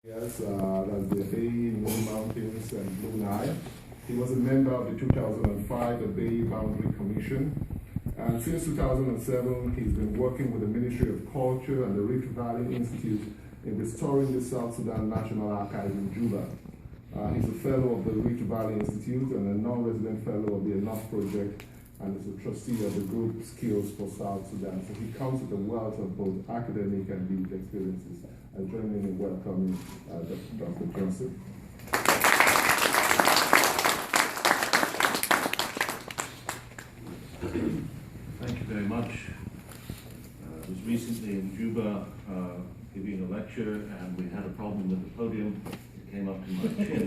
Yes, that's the Bay, Moon Mountains, and Blue Nile. He was a member of the 2005 Bay Boundary Commission. And since 2007, he's been working with the Ministry of Culture and the Rift Valley Institute in restoring the South Sudan National Archive in Juba. He's a fellow of the Rift Valley Institute and a non-resident fellow of the Enough Project, and is a trustee of the group Skills for South Sudan. So he comes with a wealth of both academic and lived experiences. I join in welcoming Dr. Johnson. Thank you very much. I was recently in Juba giving a lecture, and we had a problem with the podium. It came up to my chin.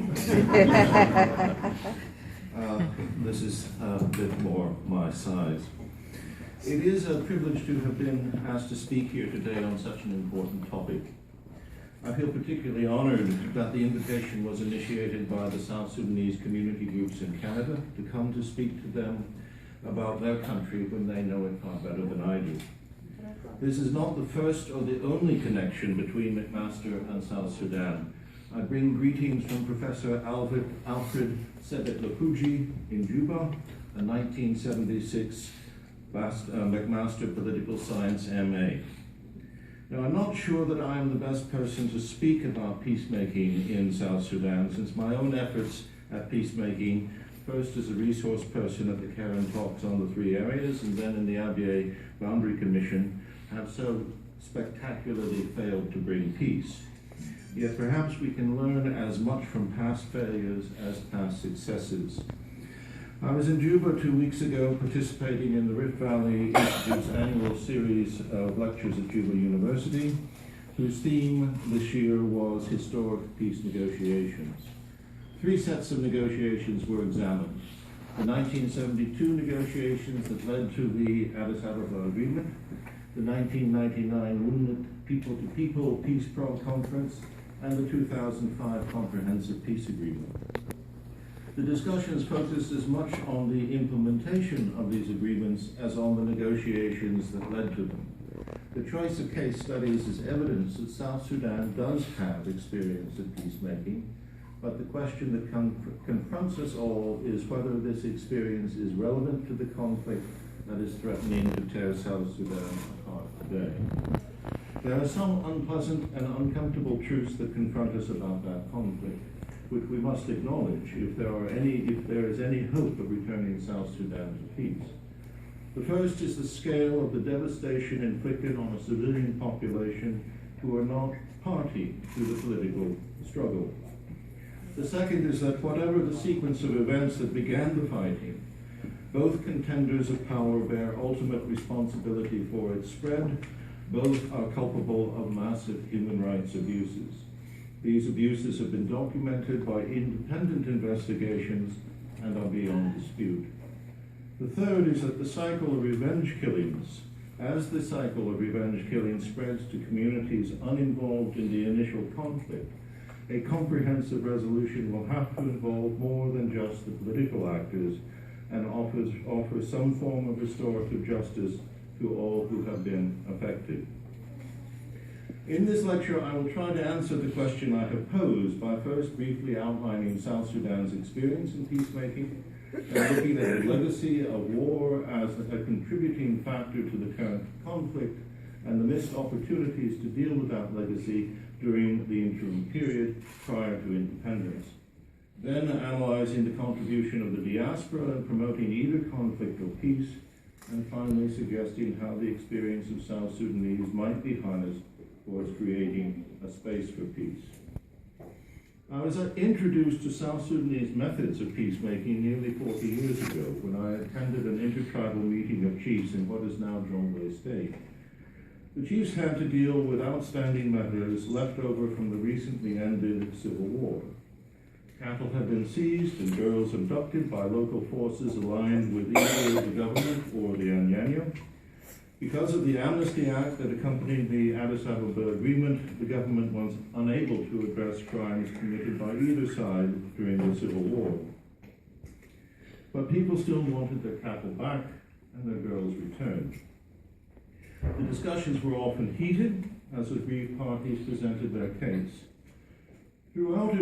This is a bit more my size. It is a privilege to have been asked to speak here today on such an important topic. I feel particularly honored that the invitation was initiated by the South Sudanese community groups in Canada to come to speak to them about their country when they know it far better than I do. This is not the first or the only connection between McMaster and South Sudan. I bring greetings from Professor Alfred Sebet-Lapuji in Juba, a 1976 McMaster Political Science MA. Now, I'm not sure that I am the best person to speak about peacemaking in South Sudan, since my own efforts at peacemaking, first as a resource person at the Karen Talks on the Three Areas, and then in the Abyei Boundary Commission, have so spectacularly failed to bring peace. Yet perhaps we can learn as much from past failures as past successes. I was in Juba 2 weeks ago participating in the Rift Valley Institute's annual series of lectures at Juba University, whose theme this year was historic peace negotiations. 3 sets of negotiations were examined. The 1972 negotiations that led to the Addis Ababa Agreement, the 1999 UNMIT People-to-People Peace Conference, and the 2005 Comprehensive Peace Agreement. The discussions focused as much on the implementation of these agreements as on the negotiations that led to them. The choice of case studies is evidence that South Sudan does have experience of peacemaking, but the question that confronts us all is whether this experience is relevant to the conflict that is threatening to tear South Sudan apart today. There are some unpleasant and uncomfortable truths that confront us about that conflict, which we must acknowledge if there is any hope of returning South Sudan to peace. The first is the scale of the devastation inflicted on a civilian population who are not party to the political struggle. The second is that whatever the sequence of events that began the fighting, both contenders of power bear ultimate responsibility for its spread. Both are culpable of massive human rights abuses. These abuses have been documented by independent investigations and are beyond dispute. The third is that the cycle of revenge killings, as the cycle of revenge killing spreads to communities uninvolved in the initial conflict, a comprehensive resolution will have to involve more than just the political actors and offer some form of restorative justice to all who have been affected. In this lecture, I will try to answer the question I have posed by first briefly outlining South Sudan's experience in peacemaking and looking at the legacy of war as a contributing factor to the current conflict and the missed opportunities to deal with that legacy during the interim period prior to independence. Then analyzing the contribution of the diaspora in promoting either conflict or peace, and finally suggesting how the experience of South Sudanese might be harnessed towards creating a space for peace. I was introduced to South Sudanese methods of peacemaking nearly 40 years ago when I attended an intertribal meeting of chiefs in what is now Jonglei State. The chiefs had to deal with outstanding matters left over from the recently ended civil war. Cattle had been seized and girls abducted by local forces aligned with either the government or the Anyanya. Because of the Amnesty Act that accompanied the Addis Ababa Agreement, the government was unable to address crimes committed by either side during the Civil War. But people still wanted their cattle back and their girls returned. The discussions were often heated as the aggrieved parties presented their case.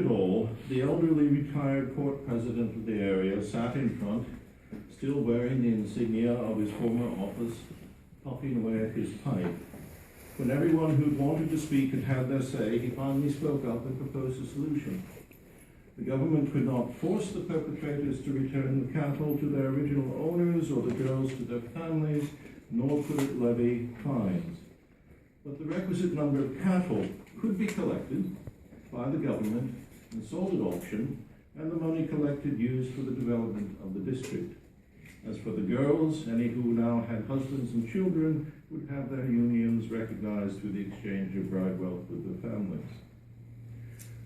it all, the elderly retired court president of the area sat in front, still wearing the insignia of his former office, puffing away at his pipe. When everyone who wanted to speak had had their say, he finally spoke up and proposed a solution. The government could not force the perpetrators to return the cattle to their original owners or the girls to their families, nor could it levy fines. But the requisite number of cattle could be collected by the government and sold at auction, and the money collected used for the development of the district. As for the girls, any who now had husbands and children would have their unions recognized through the exchange of bride wealth with their families.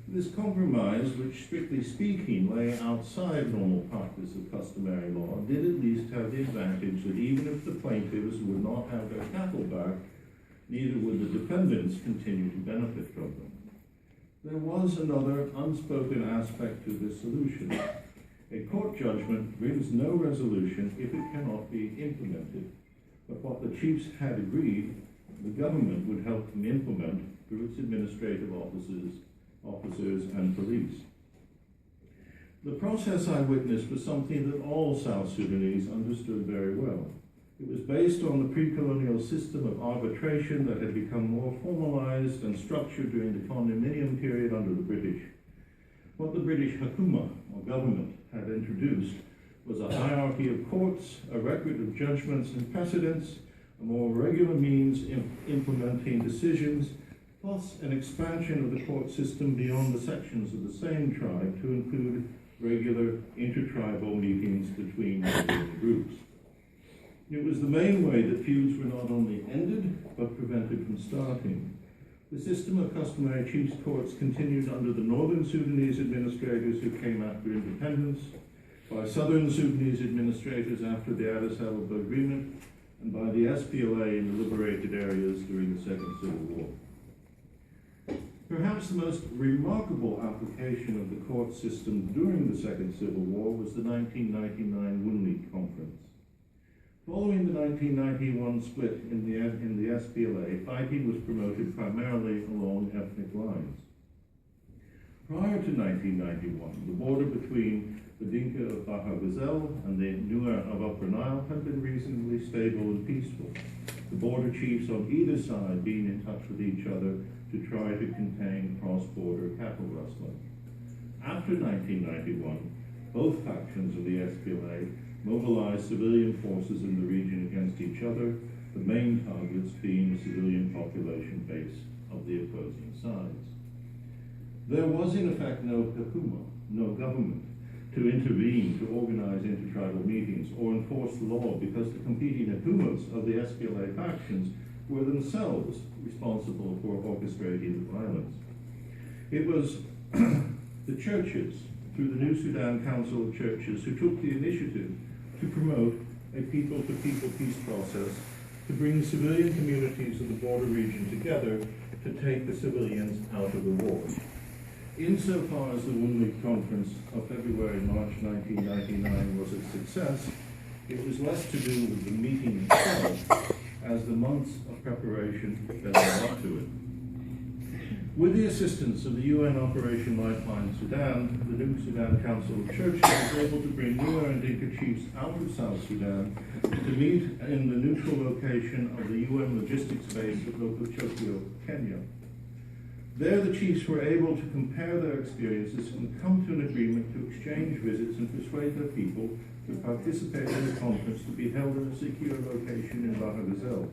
This compromise, which strictly speaking lay outside normal practice of customary law, did at least have the advantage that even if the plaintiffs would not have their cattle back, neither would the defendants continue to benefit from them. There was another unspoken aspect to this solution. A court judgment brings no resolution if it cannot be implemented. But what the chiefs had agreed, the government would help them implement through its administrative officers and police. The process I witnessed was something that all South Sudanese understood very well. It was based on the pre-colonial system of arbitration that had become more formalized and structured during the condominium period under the British. What the British Hakuma, or government, had introduced was a hierarchy of courts, a record of judgments and precedents, a more regular means of implementing decisions, plus an expansion of the court system beyond the sections of the same tribe to include regular intertribal meetings between neighboring groups. It was the main way that feuds were not only ended, but prevented from starting. The system of customary chiefs' courts continued under the northern Sudanese administrators who came after independence, by southern Sudanese administrators after the Addis Ababa Agreement, and by the SPLA in the liberated areas during the Second Civil War. Perhaps the most remarkable application of the court system during the Second Civil War was the 1999 Wunli Conference. Following the 1991 split in the SPLA, fighting was promoted primarily along ethnic lines. Prior to 1991, the border between the Dinka of Baha Ghazel and the Nuer of Upper Nile had been reasonably stable and peaceful, the border chiefs on either side being in touch with each other to try to contain cross-border cattle rustling. After 1991, both factions of the SPLA mobilized civilian forces in the region against each other, the main targets being the civilian population base of the opposing sides. There was in effect no Hakuma, no government, to intervene, to organize intertribal meetings, or enforce the law because the competing Hakumas of the SPLA factions were themselves responsible for orchestrating the violence. It was the churches, through the New Sudan Council of Churches, who took the initiative to promote a people-to-people peace process to bring civilian communities of the border region together to take the civilians out of the war. Insofar as the Wunli Conference of February-March 1999 was a success, it was less to do with the meeting itself as the months of preparation that led up to it. With the assistance of the UN Operation Lifeline Sudan, the New Sudan Council of Churches was able to bring Nuer and Dinka chiefs out of South Sudan to meet in the neutral location of the UN logistics base at Lokochokio, Kenya. There, the chiefs were able to compare their experiences and come to an agreement to exchange visits and persuade their people to participate in the conference to be held in a secure location in Baha Ghazel.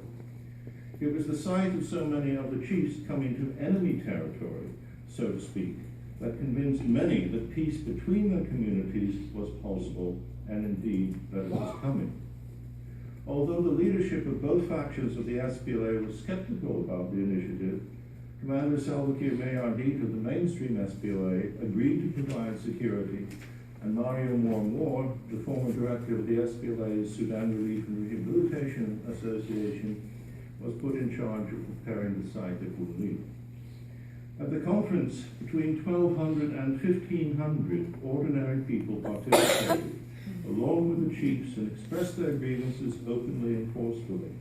It was the sight of so many of the chiefs coming to enemy territory, so to speak, that convinced many that peace between their communities was possible, and indeed that it was coming. Although the leadership of both factions of the SPLA was skeptical about the initiative, Commander Salva Kiir Mayardit of the mainstream SPLA agreed to provide security, and Mario Moore, the former director of the SPLA's Sudan Relief and Rehabilitation Association, was put in charge of preparing the site at Wunli. At the conference, between 1,200 and 1,500 ordinary people participated, along with the chiefs, and expressed their grievances openly and forcefully.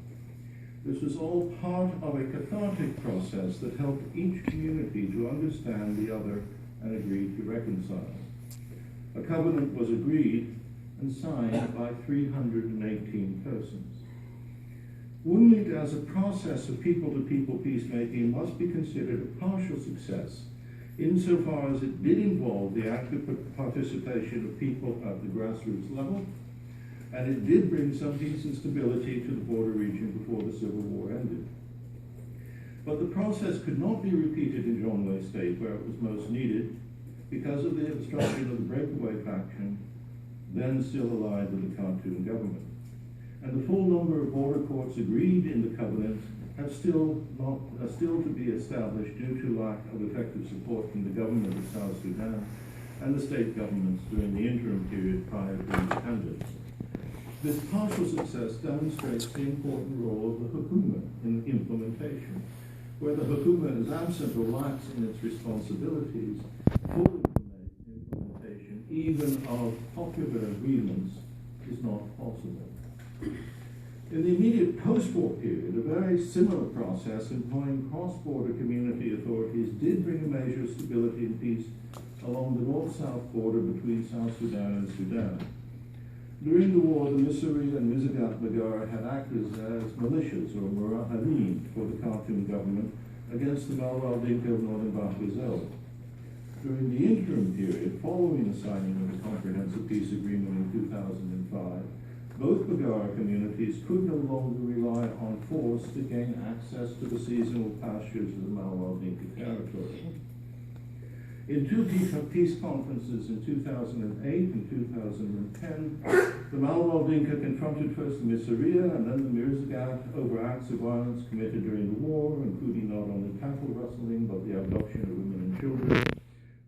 This was all part of a cathartic process that helped each community to understand the other and agreed to reconcile. A covenant was agreed and signed by 318 persons. UNMIK as a process of people-to-people peacemaking must be considered a partial success insofar as it did involve the active participation of people at the grassroots level, and it did bring some peace and stability to the border region before the civil war ended. But the process could not be repeated in Jonglei State, where it was most needed, because of the obstruction of the breakaway faction, then still allied with the Khartoum government. And the full number of border courts agreed in the covenant are still to be established due to lack of effective support from the government of South Sudan and the state governments during the interim period prior to independence. This partial success demonstrates the important role of the Hukuma in implementation. Where the Hukuma is absent or lax in its responsibilities, full implementation, even of popular agreements, is not possible. In the immediate post-war period, a very similar process employing cross-border community authorities did bring a measure of stability and peace along the north-south border between South Sudan and Sudan. During the war, the Missouri and Mizigat Magara had acted as militias, or Murahalim, for the Khartoum government against the Malwal Dinka of northern Bahr Ghazal. During the interim period, following the signing of the Comprehensive Peace Agreement in 2005, both Bagara communities could no longer rely on force to gain access to the seasonal pastures of the Malwal Dinka territory. In two peace conferences in 2008 and 2010, the Malwal Dinka confronted first the Missouriya and then the Mirzgat over acts of violence committed during the war, including not only cattle rustling, but the abduction of women and children,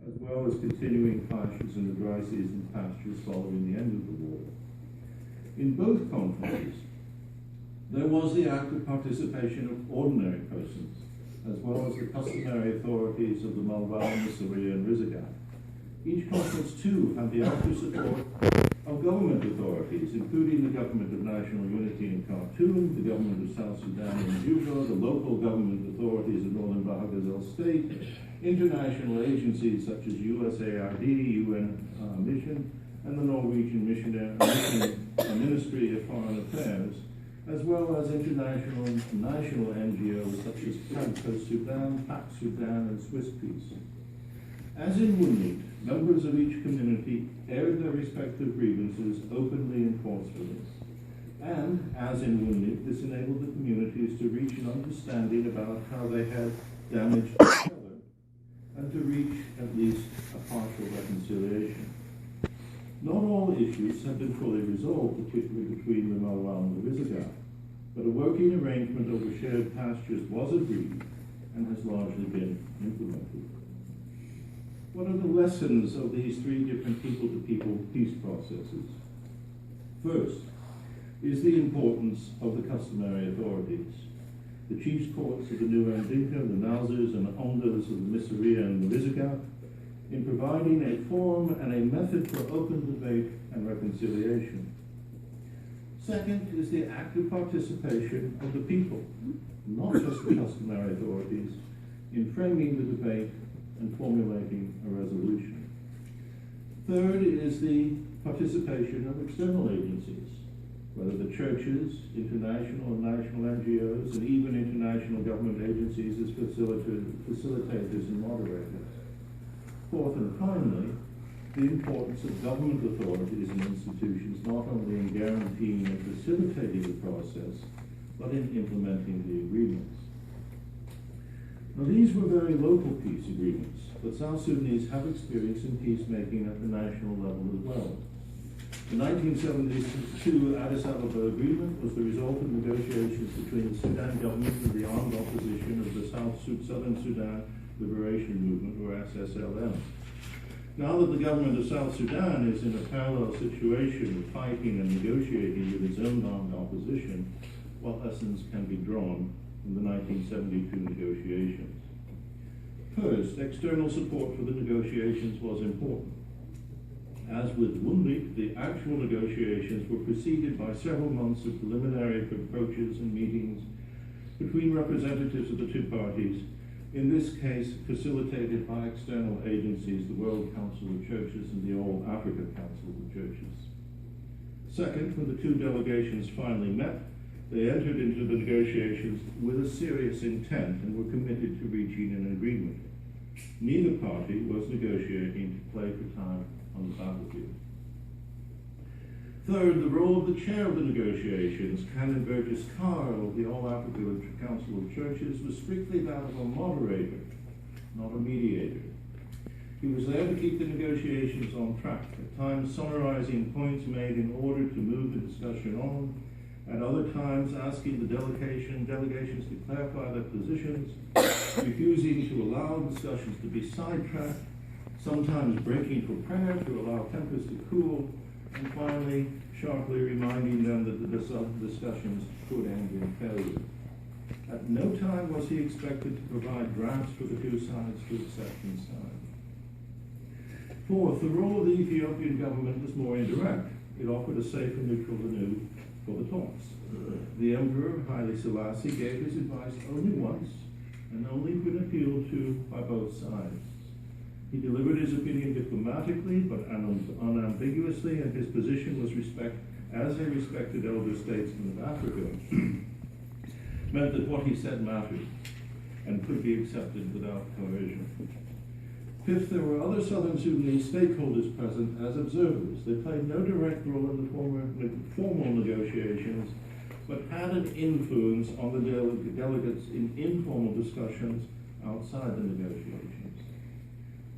as well as continuing clashes in the dry season pastures following the end of the war. In both conferences, there was the active participation of ordinary persons, as well as the customary authorities of the Malwal, Missouriya, and Mirzgat. Each conference, too, had the active support of government authorities, including the Government of National Unity in Khartoum, the Government of South Sudan in Juba, the local government authorities of northern Bahr Ghazal State, international agencies such as USAID, UN Mission, and the Norwegian Ministry of Foreign Affairs, as well as international and national NGOs such as Franco Sudan, PAC Sudan, and Swiss Peace. As in UNMIK, members of each community aired their respective grievances openly and forcefully. And, as in UNMIK, this enabled the communities to reach an understanding about how they had damaged each other, and to reach at least a partial reconciliation. Not all issues have been fully resolved, particularly between the Malwal and the Mirzgat, but a working arrangement over shared pastures was agreed and has largely been implemented. What are the lessons of these three different people-to-people peace processes? First is the importance of the customary authorities. The chiefs' courts of the Nuer Dinka, the Nazars and the Ondas of the Missouriya and the Mirzgat, in providing a forum and a method for open debate and reconciliation. Second is the active participation of the people, not just the customary authorities, in framing the debate and formulating a resolution. Third is the participation of external agencies, whether the churches, international and national NGOs, and even international government agencies as facilitators and moderators. Fourth and finally, the importance of government authorities and institutions not only in guaranteeing and facilitating the process, but in implementing the agreements. Now, these were very local peace agreements, but South Sudanese have experience in peacemaking at the national level as well. The 1972 Addis Ababa Agreement was the result of negotiations between the Sudan government and the armed opposition of the Southern Sudan Liberation Movement, or SSLM. Now that the government of South Sudan is in a parallel situation of fighting and negotiating with its own armed opposition, what lessons can be drawn from the 1972 negotiations? First, external support for the negotiations was important. As with UNMIK, the actual negotiations were preceded by several months of preliminary approaches and meetings between representatives of the two parties, in this case facilitated by external agencies, the World Council of Churches and the All Africa Council of Churches. Second, when the two delegations finally met, they entered into the negotiations with a serious intent and were committed to reaching an agreement. Neither party was negotiating to play for time on the battlefield. Third, the role of the chair of the negotiations, Canon Burgess Carr of the All Africa Council of Churches, was strictly that of a moderator, not a mediator. He was there to keep the negotiations on track, at times summarizing points made in order to move the discussion on, at other times asking the delegations to clarify their positions, refusing to allow discussions to be sidetracked, sometimes breaking for prayer to allow tempers to cool, and finally sharply reminding them that the discussions could end in failure. At no time was he expected to provide drafts for the two sides to accept and sign. Fourth, the role of the Ethiopian government was more indirect. It offered a safe and neutral venue for the talks. The Emperor, Haile Selassie, gave his advice only once, and only when appealed to by both sides. He delivered his opinion diplomatically but unambiguously, and his position was as a respected elder statesman of Africa, meant that what he said mattered and could be accepted without coercion. Fifth, there were other southern Sudanese stakeholders present as observers. They played no direct role in the formal negotiations, but had an influence on the delegates in informal discussions outside the negotiations.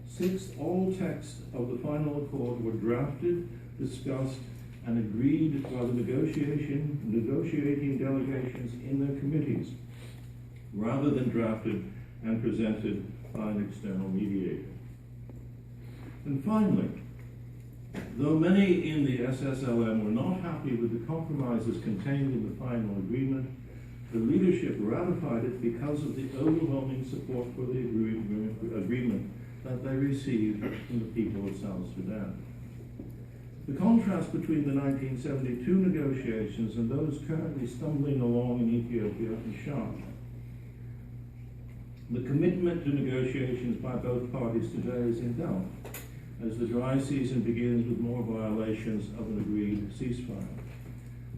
Sixth, all texts of the final accord were drafted, discussed, and agreed by the negotiating delegations in their committees, rather than drafted and presented by an external mediator. And finally, though many in the SSLM were not happy with the compromises contained in the final agreement, the leadership ratified it because of the overwhelming support for the agreement that they received from the people of South Sudan. The contrast between the 1972 negotiations and those currently stumbling along in Ethiopia is sharp. The commitment to negotiations by both parties today is in doubt, as the dry season begins with more violations of an agreed ceasefire.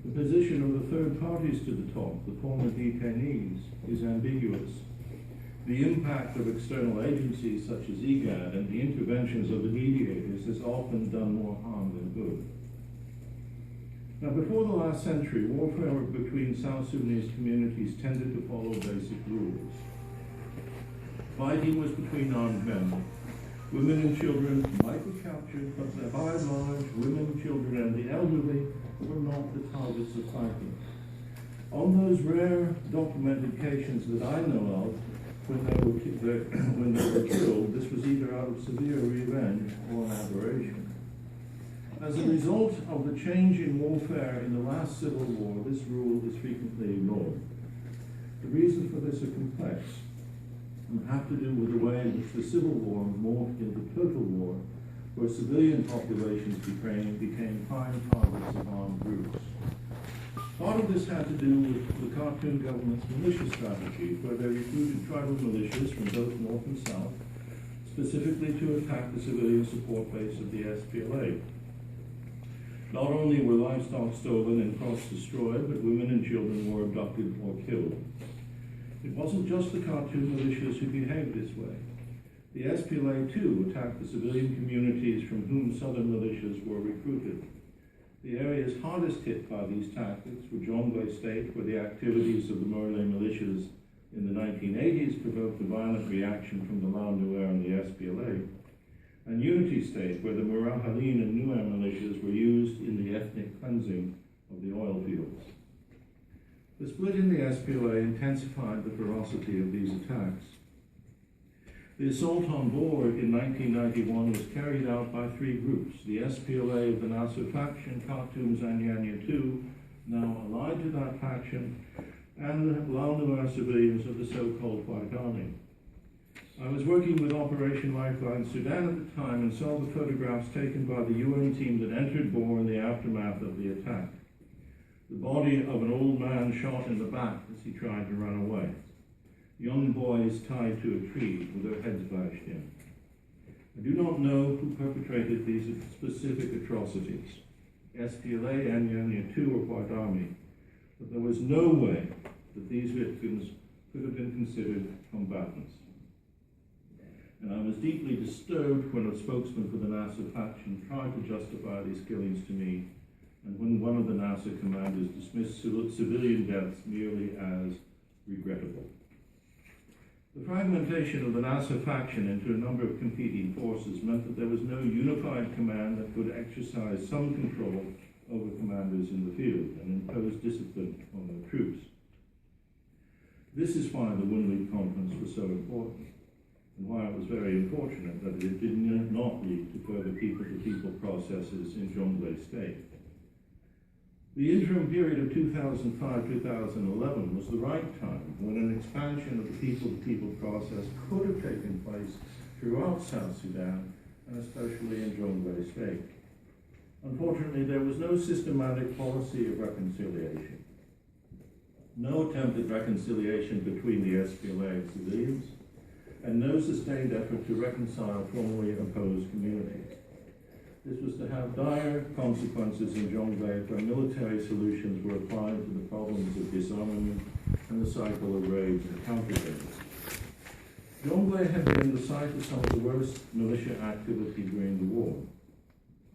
The position of the third parties to the talk, the former detainees, is ambiguous. The impact of external agencies such as IGAD and the interventions of the mediators has often done more harm than good. Now, before the last century, warfare between South Sudanese communities tended to follow basic rules. Fighting was between armed men. Women and children might be captured, but by and large, women, children, and the elderly were not the targets of fighting. On those rare documented occasions that I know of, when they were killed, this was either out of severe revenge or an aberration. As a result of the change in warfare in the last civil war, this rule is frequently ignored. The reasons for this are complex and have to do with the way in which the civil war morphed into total war, where civilian populations became prime targets of armed groups. Part of this had to do with the Khartoum government's militia strategy, where they recruited tribal militias from both north and south, specifically to attack the civilian support base of the SPLA. Not only were livestock stolen and crops destroyed, but women and children were abducted or killed. It wasn't just the Khartoum militias who behaved this way. The SPLA, too, attacked the civilian communities from whom southern militias were recruited. The areas hardest hit by these tactics were Jonglei State, where the activities of the Murle militias in the 1980s provoked a violent reaction from the Lao Nuer and the SPLA, and Unity State, where the Murahalin and Nuer militias were used in the ethnic cleansing of the oil fields. The split in the SPLA intensified the ferocity of these attacks. The assault on Bor in 1991 was carried out by three groups: the SPLA of the Nasser faction, Khartoum Zanyanya II, now allied to that faction, and the Lao Nuer civilians of the so-called White Army. I was working with Operation Lifeline Sudan at the time and saw the photographs taken by the UN team that entered Bor in the aftermath of the attack. The body of an old man shot in the back as he tried to run away. young boys tied to a tree with their heads bashed in. I do not know who perpetrated these specific atrocities, SPLA, Anya 2, or White Army, but there was no way that these victims could have been considered combatants. And I was deeply disturbed when a spokesman for the NASA faction tried to justify these killings to me, and when one of the NASA commanders dismissed civilian deaths merely as regrettable. The fragmentation of the NASA faction into a number of competing forces meant that there was no unified command that could exercise some control over commanders in the field and impose discipline on their troops. This is why the Woonlie Conference was so important, and why it was very unfortunate that it did not lead to further people-to-people processes in Jonglei State. The interim period of 2005-2011 was the right time when an expansion of the people-to-people process could have taken place throughout South Sudan, and especially in Jonglei State. Unfortunately, there was no systematic policy of reconciliation, no attempt at reconciliation between the SPLA and civilians, and no sustained effort to reconcile formerly opposed communities. This was to have dire consequences in Jonglei, where military solutions were applied to the problems of disarmament and the cycle of raids and counter-raids. Jonglei had been the site of some of the worst militia activity during the war,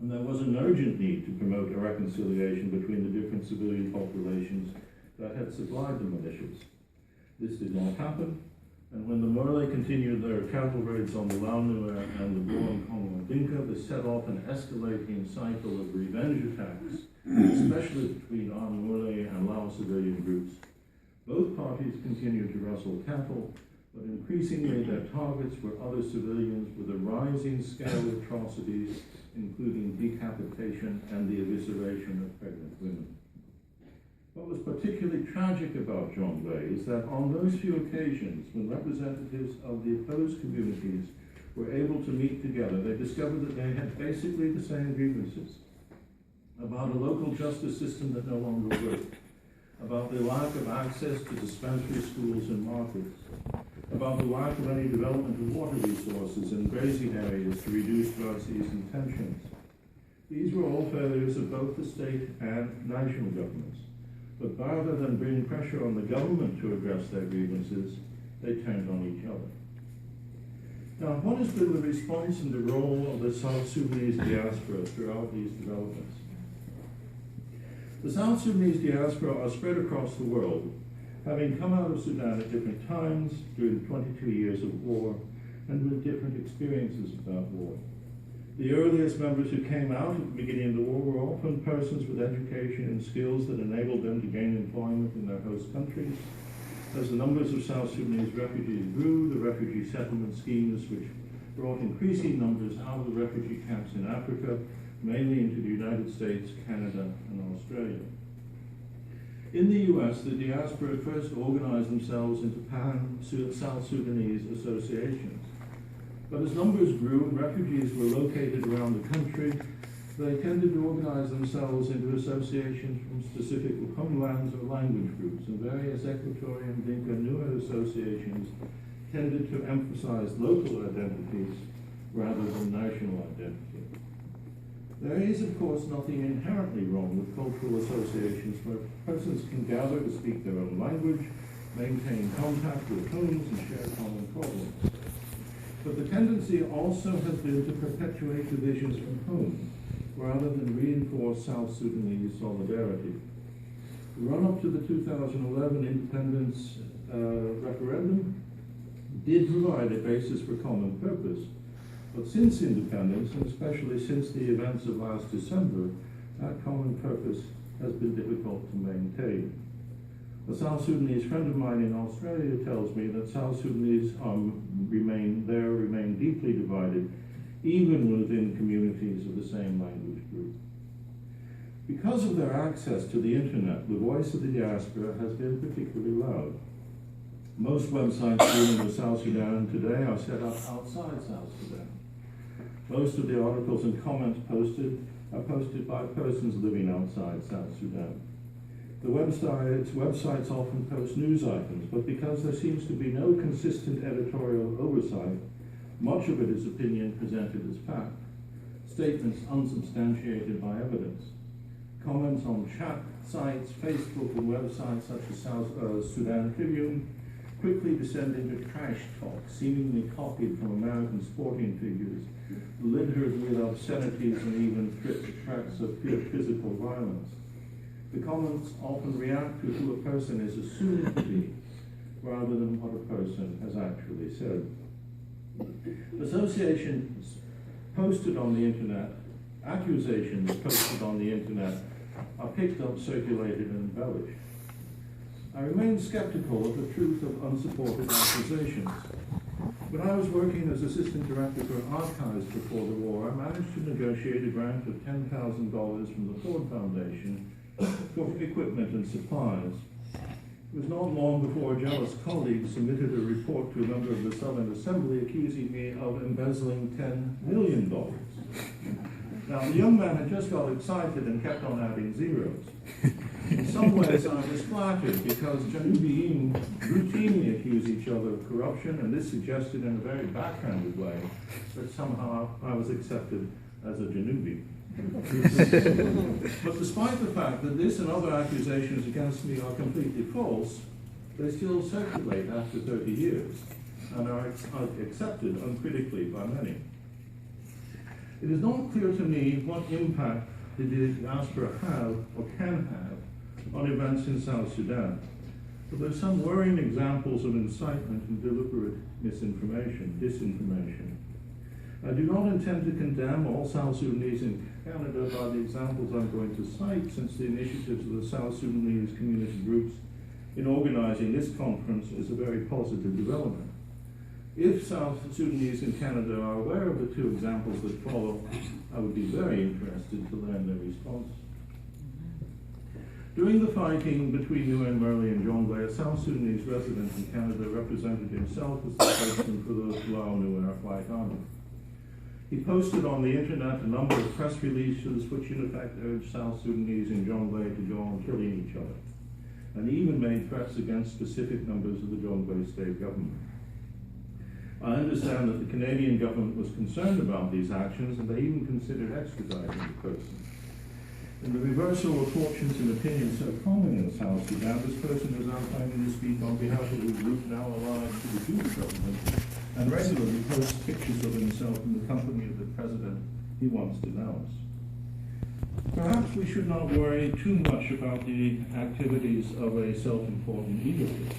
and there was an urgent need to promote a reconciliation between the different civilian populations that had supplied the militias. This did not happen, and when the Morley continued their cattle raids on the Launua and the Boer Congo Dinka, this set off an escalating cycle of revenge attacks, especially between armed Morley and Lao civilian groups. Both parties continued to rustle cattle, but increasingly their targets were other civilians, with a rising scale of atrocities, including decapitation and the evisceration of pregnant women. What was particularly tragic about Jonglei is that on those few occasions when representatives of the opposed communities were able to meet together, they discovered that they had basically the same grievances about a local justice system that no longer worked, about the lack of access to dispensary schools and markets, about the lack of any development of water resources and grazing areas to reduce drug season tensions. These were all failures of both the state and national governments. But rather than bring pressure on the government to address their grievances, they turned on each other. Now, what has been the response and the role of the South Sudanese diaspora throughout these developments? The South Sudanese diaspora are spread across the world, having come out of Sudan at different times during 22 years of war, and with different experiences of that war. The earliest members who came out at the beginning of the war were often persons with education and skills that enabled them to gain employment in their host countries. As the numbers of South Sudanese refugees grew, the refugee settlement schemes, which brought increasing numbers out of the refugee camps in Africa, mainly into the United States, Canada, and Australia. In the US, the diaspora first organized themselves into Pan-South Sudanese associations. But as numbers grew and refugees were located around the country, they tended to organize themselves into associations from specific homelands or language groups, and various Equatorian Dinka Nuer associations tended to emphasize local identities rather than national identity. There is, of course, nothing inherently wrong with cultural associations where persons can gather to speak their own language, maintain contact with homes, and share common problems. But the tendency also has been to perpetuate divisions from home, rather than reinforce South Sudanese solidarity. The run-up to the 2011 independence referendum did provide a basis for common purpose, but since independence, and especially since the events of last December, that common purpose has been difficult to maintain. A South Sudanese friend of mine in Australia tells me that South Sudanese remain deeply divided, even within communities of the same language group. Because of their access to the internet, the voice of the diaspora has been particularly loud. Most websites dealing with South Sudan today are set up outside South Sudan. Most of the articles and comments posted are posted by persons living outside South Sudan. The websites often post news items, but because there seems to be no consistent editorial oversight, much of it is opinion presented as fact, statements unsubstantiated by evidence. Comments on chat sites, Facebook and websites such as Sudan Tribune quickly descend into trash talk, seemingly copied from American sporting figures, littered with obscenities and even threats of physical violence. The comments often react to who a person is assumed to be, rather than what a person has actually said. Associations posted on the internet, accusations posted on the internet, are picked up, circulated, and embellished. I remain skeptical of the truth of unsupported accusations. When I was working as Assistant Director for Archives before the war, I managed to negotiate a grant of $10,000 from the Ford Foundation for equipment and supplies. It was not long before a jealous colleague submitted a report to a member of the Southern Assembly accusing me of embezzling $10 million. Now, the young man had just got excited and kept on adding zeros. In some ways, I was flattered because Janubiyin routinely accuse each other of corruption, and this suggested in a very backhanded way that somehow I was accepted as a Janubi. But despite the fact that this and other accusations against me are completely false, they still circulate after 30 years and are accepted uncritically by many. It is not clear to me what impact the diaspora have or can have on events in South Sudan, but there are some worrying examples of incitement and deliberate disinformation. I do not intend to condemn all South Sudanese in Canada by the examples I'm going to cite, since the initiatives of the South Sudanese community groups in organizing this conference is a very positive development. If South Sudanese in Canada are aware of the two examples that follow, I would be very interested to learn their response. During the fighting between Nuer Murley and Jonglei, a South Sudanese resident in Canada represented himself as the spokesman for the Lao Nuer White Army. He posted on the internet a number of press releases which in effect urged South Sudanese in Jonglei to go on killing each other, and even made threats against specific members of the Jonglei state government. I understand that the Canadian government was concerned about these actions, and they even considered extraditing the person. In the reversal of fortunes and opinions so common in South Sudan, this person is now claiming to speak on behalf of a group now allied to the Jewish government, and regularly posts pictures of himself in the company of the president he once denounced. Perhaps we should not worry too much about the activities of a self-important egotist.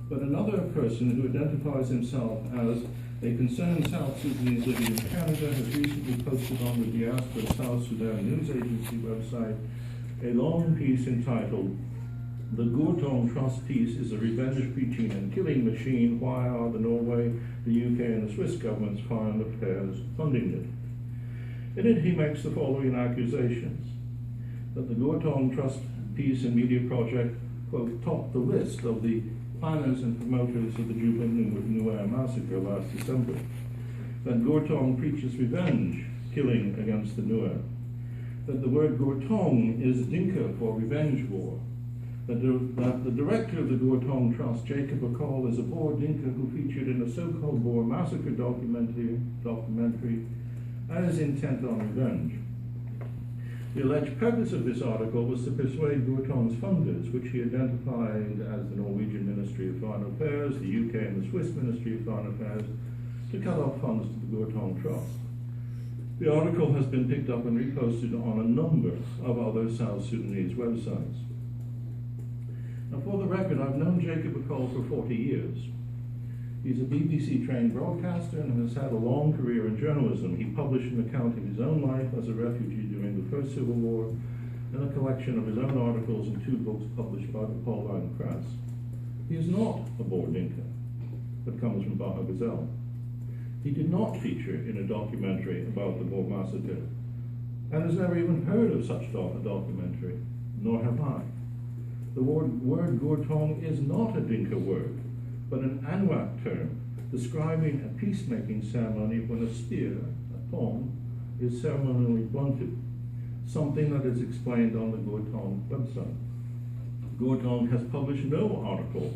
But another person who identifies himself as a concerned South Sudanese living in Canada has recently posted on the Diaspora South Sudan News Agency website a long piece entitled, "The Gortong Trust Piece is a revenge-preaching and killing machine. Why are the Norway, the UK, and the Swiss governments foreign affairs funding it?" In it, he makes the following accusations: that the Gortong Trust Peace and Media Project, quote, topped the list of the planners and promoters of the Juba Nuer massacre last December, that Gortong preaches revenge, killing against the Nuer, that the word Gortong is Dinka for revenge war, that the director of the Gortong Trust, Jacob Akol, is a Boer Dinka who featured in a so-called Boer massacre documentary as intent on revenge. The alleged purpose of this article was to persuade Gortong's funders, which he identified as the Norwegian Ministry of Foreign Affairs, the UK and the Swiss Ministry of Foreign Affairs, to cut off funds to the Gortong Trust. The article has been picked up and reposted on a number of other South Sudanese websites. Now, for the record, I've known Jacob Akol for 40 years. He's a BBC-trained broadcaster and has had a long career in journalism. He published an account of his own life as a refugee during the First Civil War and a collection of his own articles in 2 books published by the Pauline Press. He is not a Boer Dinka, but comes from Baja Gazelle. He did not feature in a documentary about the Boer massacre and has never even heard of such a documentary, nor have I. The word Gortong is not a Dinka word, but an Anuak term describing a peacemaking ceremony when a spear, a thong, is ceremonially blunted, something that is explained on the Gortong website. Gorton has published no article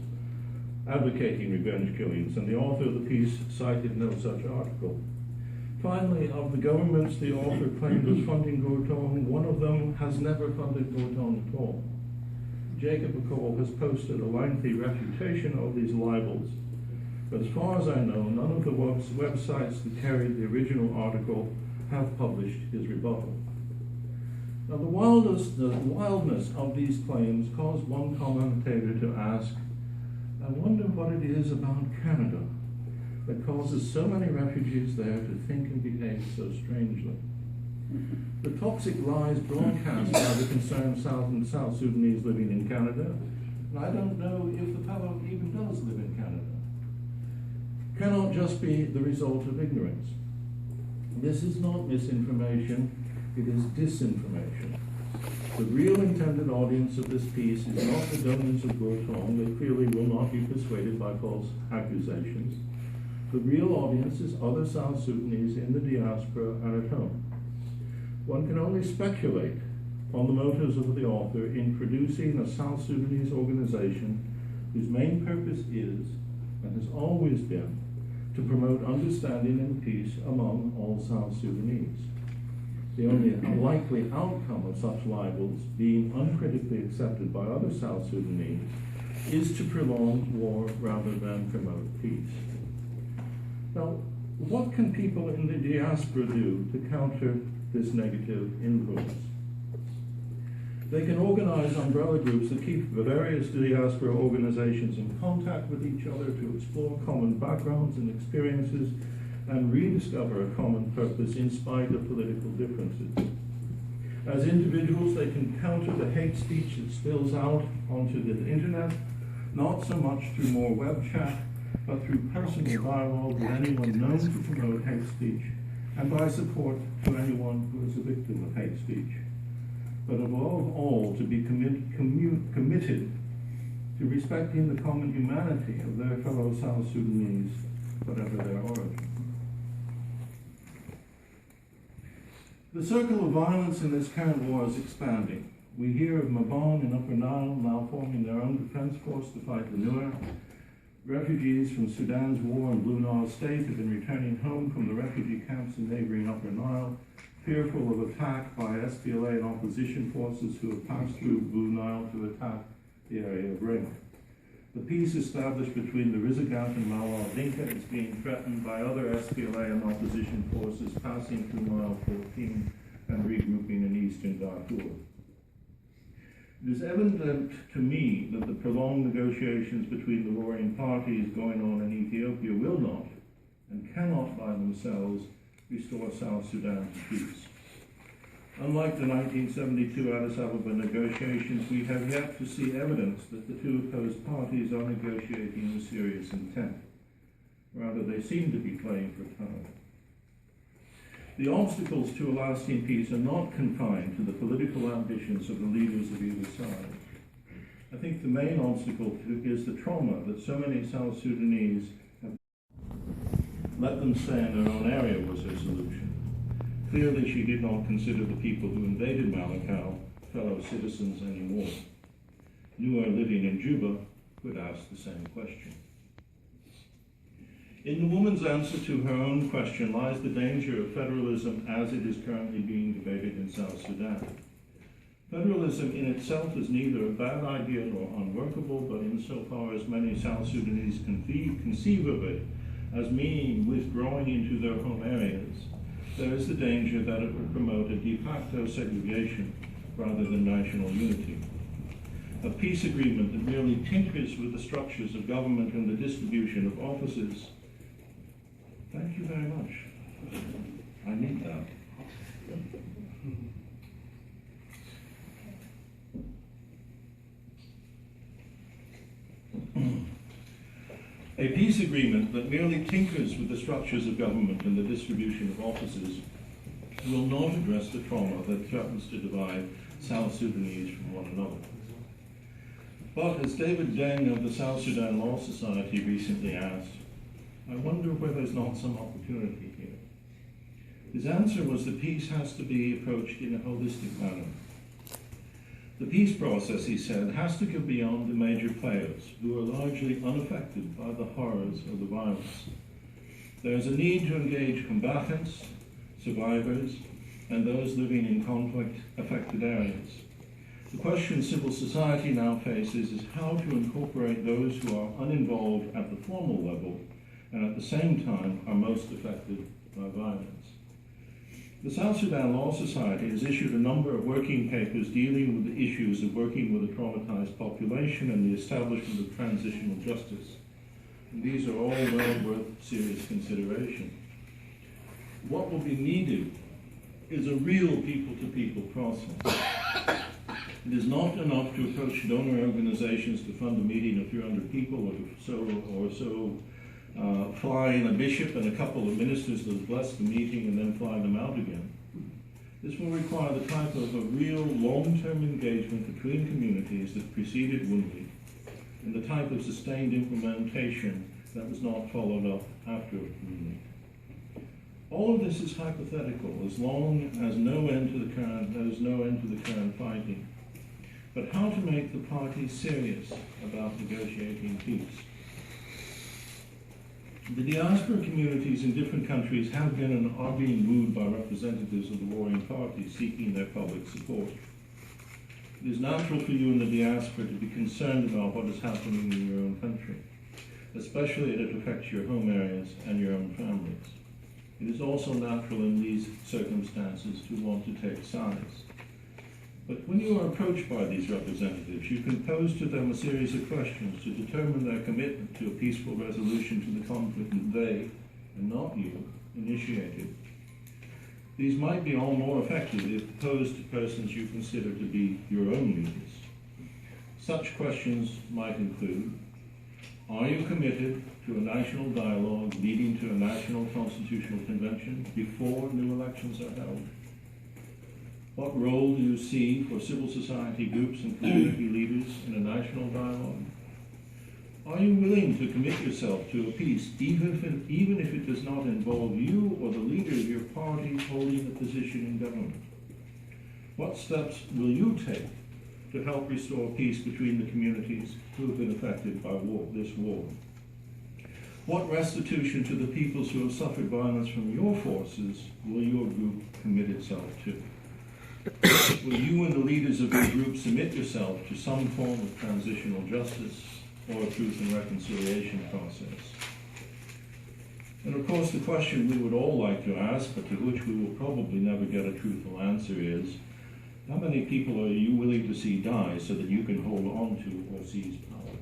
advocating revenge killings, and the author of the piece cited no such article. Finally, of the governments the author claimed was funding Gorton, one of them has never funded Gorton at all. Jacob McCall has posted a lengthy refutation of these libels, but as far as I know, none of the websites that carried the original article have published his rebuttal. Now, the wildness of these claims caused one commentator to ask, I wonder what it is about Canada that causes so many refugees there to think and behave so strangely. The toxic lies broadcast by the concerned South Sudanese living in Canada, and I don't know if the fellow even does live in Canada, cannot just be the result of ignorance. This is not misinformation, it is disinformation. The real intended audience of this piece is not the donors of Gorton. They clearly will not be persuaded by false accusations. The real audience is other South Sudanese in the diaspora and at home. One can only speculate on the motives of the author in producing a South Sudanese organization whose main purpose is, and has always been, to promote understanding and peace among all South Sudanese. The only likely outcome of such libels, being uncritically accepted by other South Sudanese, is to prolong war rather than promote peace. Now, what can people in the diaspora do to counter this negative influence? They can organize umbrella groups that keep the various diaspora organizations in contact with each other to explore common backgrounds and experiences and rediscover a common purpose in spite of political differences. As individuals, they can counter the hate speech that spills out onto the internet, not so much through more web chat, but through personal dialogue with anyone known to promote hate speech, and by support to anyone who is a victim of hate speech. But above all, to be committed to respecting the common humanity of their fellow South Sudanese, whatever their origin. The circle of violence in this current war is expanding. We hear of Mabon in Upper Nile now forming their own defense force to fight the Nuer. Refugees from Sudan's war in Blue Nile State have been returning home from the refugee camps in neighboring Upper Nile, fearful of attack by SPLA and opposition forces who have passed through Blue Nile to attack the area of Ring. The peace established between the Rizagat and Malal Dinka is being threatened by other SPLA and opposition forces passing through Mile 14 and regrouping in eastern Darfur. It is evident to me that the prolonged negotiations between the warring parties going on in Ethiopia will not and cannot by themselves restore South Sudan to peace. Unlike the 1972 Addis Ababa negotiations, we have yet to see evidence that the two opposed parties are negotiating with serious intent. Rather, they seem to be playing for time. The obstacles to a lasting peace are not confined to the political ambitions of the leaders of either side. I think the main obstacle is the trauma that so many South Sudanese have let them stay in their own area was her solution. Clearly, she did not consider the people who invaded Malakal fellow citizens anymore. Nuer living in Juba could ask the same question. In the woman's answer to her own question lies the danger of federalism as it is currently being debated in South Sudan. Federalism in itself is neither a bad idea nor unworkable, but insofar as many South Sudanese conceive of it as meaning withdrawing into their home areas, there is the danger that it would promote a de facto segregation rather than national unity. A peace agreement that merely tinkers with the structures of government and the distribution of offices. Thank you very much. I need that. A peace agreement that merely tinkers with the structures of government and the distribution of offices will not address the trauma that threatens to divide South Sudanese from one another. But as David Deng of the South Sudan Law Society recently asked, I wonder whether there's not some opportunity here. His answer was that peace has to be approached in a holistic manner. The peace process, he said, has to go beyond the major players, who are largely unaffected by the horrors of the violence. There is a need to engage combatants, survivors, and those living in conflict-affected areas. The question civil society now faces is how to incorporate those who are uninvolved at the formal level and at the same time are most affected by violence. The South Sudan Law Society has issued a number of working papers dealing with the issues of working with a traumatized population and the establishment of transitional justice. And these are all well worth serious consideration. What will be needed is a real people-to-people process. It is not enough to approach donor organizations to fund a meeting of 300 people or so, fly in a bishop and a couple of ministers to bless the meeting and then fly them out again. This will require the type of a real long-term engagement between communities that preceded Wunmi and the type of sustained implementation that was not followed up after Wunmi. All of this is hypothetical as long as there is no end to the current fighting. But how to make the parties serious about negotiating peace? The diaspora communities in different countries have been and are being wooed by representatives of the warring parties seeking their public support. It is natural for you in the diaspora to be concerned about what is happening in your own country, especially if it affects your home areas and your own families. It is also natural in these circumstances to want to take sides. But when you are approached by these representatives, you can pose to them a series of questions to determine their commitment to a peaceful resolution to the conflict that they, and not you, initiated. These might be all more effective if posed to persons you consider to be your own leaders. Such questions might include, are you committed to a national dialogue leading to a national constitutional convention before new elections are held? What role do you see for civil society groups and community leaders in a national dialogue? Are you willing to commit yourself to a peace, even if it does not involve you or the leader of your party holding a position in government? What steps will you take to help restore peace between the communities who have been affected by this war? What restitution to the peoples who have suffered violence from your forces will your group commit itself to? Will you and the leaders of your group submit yourself to some form of transitional justice or a truth and reconciliation process? And of course, the question we would all like to ask, but to which we will probably never get a truthful answer is, how many people are you willing to see die so that you can hold on to or seize power?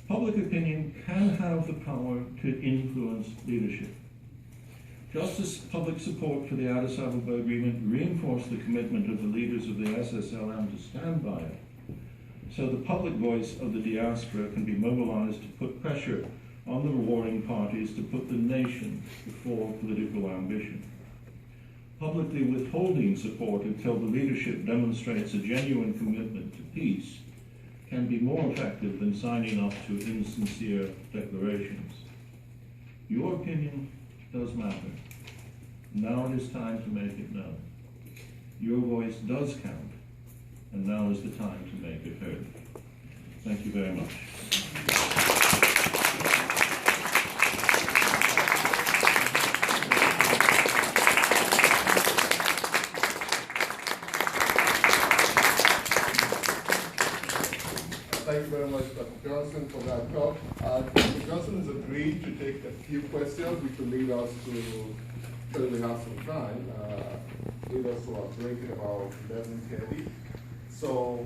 Public opinion can have the power to influence leadership. Just as public support for the Addis Ababa Agreement reinforced the commitment of the leaders of the SSLM to stand by it, so the public voice of the diaspora can be mobilized to put pressure on the warring parties to put the nation before political ambition. Publicly withholding support until the leadership demonstrates a genuine commitment to peace can be more effective than signing up to insincere declarations. Your opinion does matter. Now it is time to make it known. Your voice does count, and now is the time to make it heard. Thank you very much. Thank you very much, Dr. Johnson, for that talk. Dr. Johnson has agreed to take a few questions, which will lead us to, because we have some time, lead us to our break at about 11:30. So,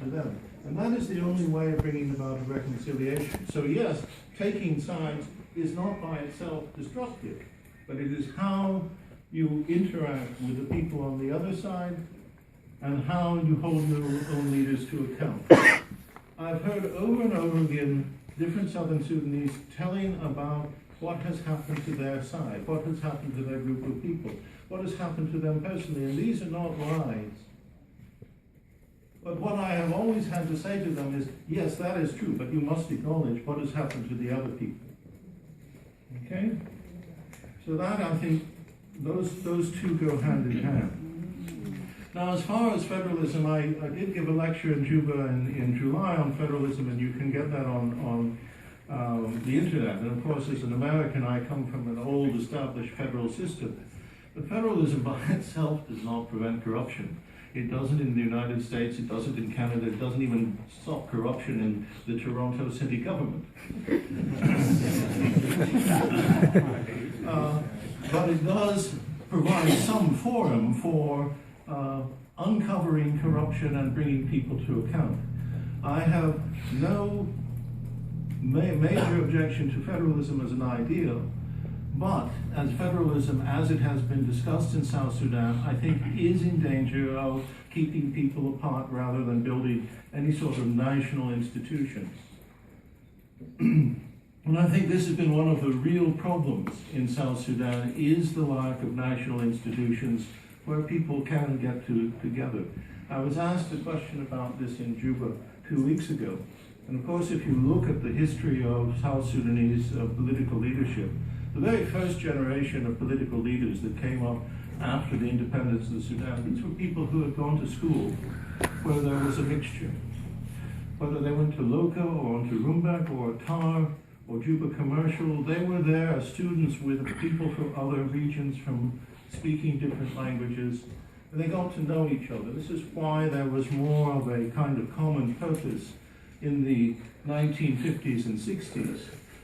To them. And that is the only way of bringing about a reconciliation. So yes, taking sides is not by itself destructive, but it is how you interact with the people on the other side and how you hold your own leaders to account. I've heard over and over again different Southern Sudanese telling about what has happened to their side, what has happened to their group of people, what has happened to them personally, and these are not lies. But what I have always had to say to them is, yes, that is true, but you must acknowledge what has happened to the other people. Okay? So that, I think, those two go hand in hand. Now, as far as federalism, I did give a lecture in Juba in July on federalism, and you can get that on the internet. And of course, as an American, I come from an old established federal system. But federalism by itself does not prevent corruption. It doesn't in the United States, it doesn't in Canada, it doesn't even stop corruption in the Toronto city government. But it does provide some forum for uncovering corruption and bringing people to account. I have no major objection to federalism as an ideal, but as federalism, as it has been discussed in South Sudan, I think is in danger of keeping people apart rather than building any sort of national institutions. And I think this has been one of the real problems in South Sudan, is the lack of national institutions where people can get together. I was asked a question about this in Juba 2 weeks ago. And of course, if you look at the history of South Sudanese political leadership, the very first generation of political leaders that came up after the independence of Sudan, these were people who had gone to school where there was a mixture. Whether they went to Loka or to Rumbek or Tar or Juba Commercial, they were there as students with people from other regions, from speaking different languages, and they got to know each other. This is why there was more of a kind of common purpose in the 1950s and 60s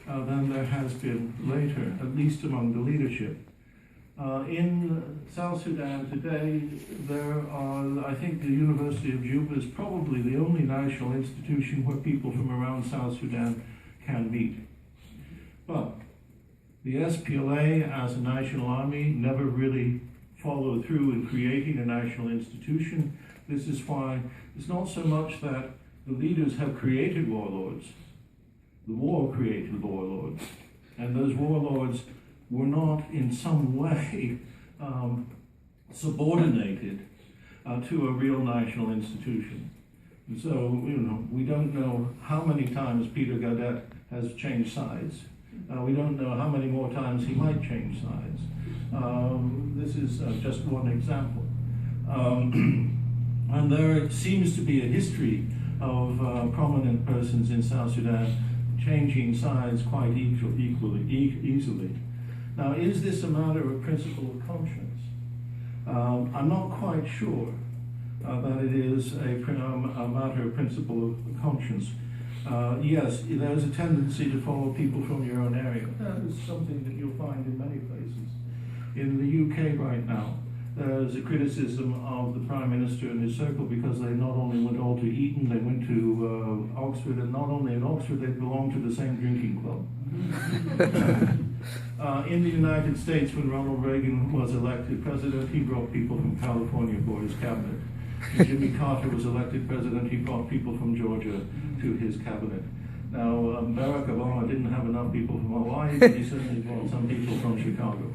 than there has been later, at least among the leadership. In South Sudan today, there are, I think the University of Juba is probably the only national institution where people from around South Sudan can meet. But the SPLA as a national army never really followed through in creating a national institution. This is why it's not so much that the leaders have created warlords. The war created warlords. And those warlords were not in some way subordinated to a real national institution. And so, we don't know how many times Peter Gadet has changed sides. We don't know how many more times he might change sides. This is just one example. And there seems to be a history of prominent persons in South Sudan changing sides quite easily. Now, is this a matter of principle of conscience? I'm not quite sure that it is a matter of principle of conscience. Yes, there's a tendency to follow people from your own area. That is something that you'll find in many places. In the UK right now, there's a criticism of the Prime Minister and his circle because they not only went all to Eton, they went to Oxford, and not only at Oxford, they belonged to the same drinking club. In the United States, when Ronald Reagan was elected president, he brought people from California for his cabinet. When Jimmy Carter was elected president, he brought people from Georgia to his cabinet. Now, Barack Obama didn't have enough people from Hawaii, but he certainly brought some people from Chicago.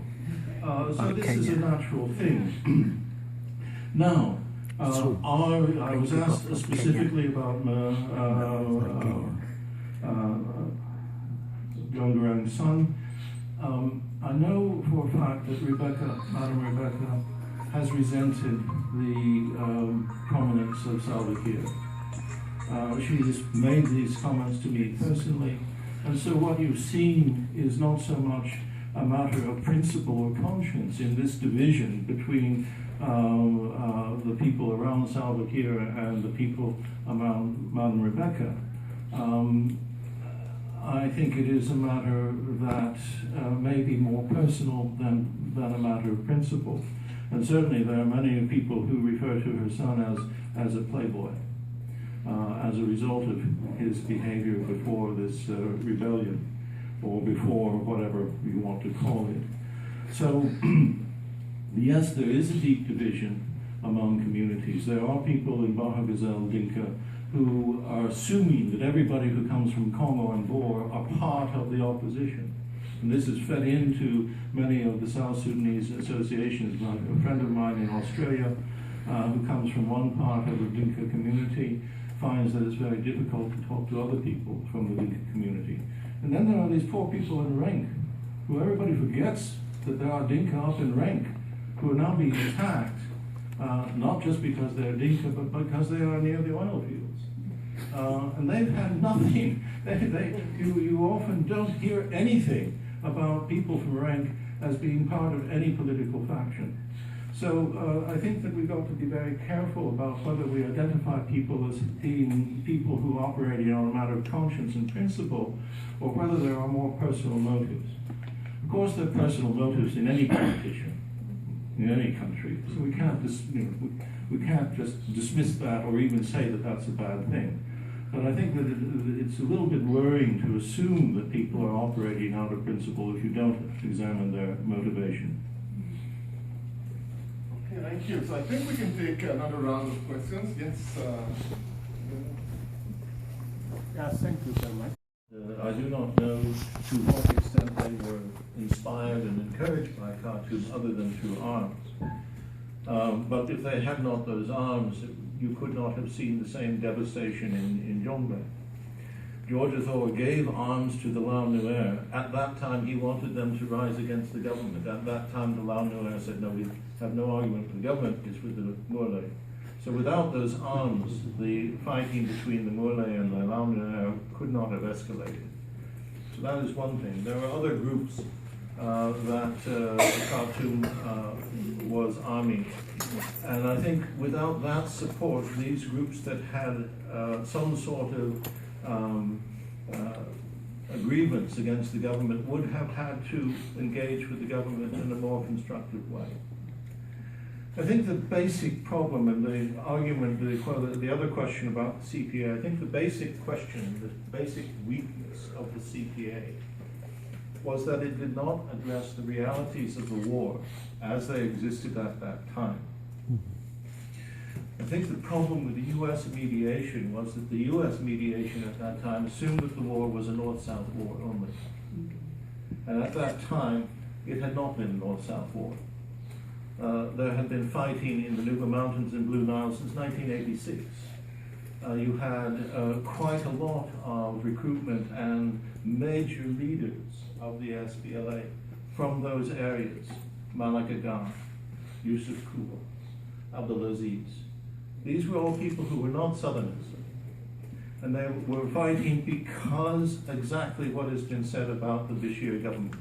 So this is a natural thing. Now, I was asked specifically about John Garang's son. I know for a fact that Madam Rebecca, has resented the prominence of Salva Kiir. She's made these comments to me personally, and so what you've seen is not so much a matter of principle or conscience in this division between the people around Salva Kiir and the people around Madam Rebecca. I think it is a matter that may be more personal than a matter of principle. And certainly there are many people who refer to her son as a playboy as a result of his behavior before this rebellion, or before whatever you want to call it. So, yes, there is a deep division among communities. There are people in Baha Gazel, Dinka, who are assuming that everybody who comes from Congo and Bor are part of the opposition. And this is fed into many of the South Sudanese associations. A friend of mine in Australia, who comes from one part of the Dinka community, finds that it's very difficult to talk to other people from the Dinka community. And then there are these poor people in rank, who everybody forgets that there are Dinka up in rank, who are now being attacked not just because they're Dinka, but because they are near the oil fields. And they've had nothing. You often don't hear anything about people from rank as being part of any political faction. So I think that we've got to be very careful about whether we identify people as being people who operate on a matter of conscience and principle, or whether there are more personal motives. Of course, there are personal motives in any politician, in any country. So we can't we can't just dismiss that or even say that that's a bad thing. But I think that it's a little bit worrying to assume that people are operating out of principle if you don't examine their motivation. Okay, thank you. So I think we can take another round of questions. Yes. Yes, thank you so much. I do not know to what extent they were inspired and encouraged by Khartoum other than through arms. But if they had not those arms, you could not have seen the same devastation in Jombe. George Thor gave arms to the Lao Nuer. At that time, he wanted them to rise against the government. At that time, the Lao Nuer said, no, we have no argument with the government, it's with the Murle. So without those arms, the fighting between the Murle and the Lao Nuer could not have escalated. So that is one thing. There are other groups that Khartoum was arming. And I think without that support, these groups that had some sort of grievance against the government would have had to engage with the government in a more constructive way. I think the basic problem and the argument, the other question about the CPA, I think the basic question, the basic weakness of the CPA was that it did not address the realities of the war as they existed at that time. I think the problem with the U.S. mediation was that the U.S. mediation at that time assumed that the war was a North-South war only. And at that time, it had not been a North-South war. There had been fighting in the Nuba Mountains in Blue Nile since 1986. You had quite a lot of recruitment and major leaders of the SPLA from those areas: Malik Agar, Yusuf Kuhl, Abdulaziz. These were all people who were not Southerners. And they were fighting because exactly what has been said about the Bashir government.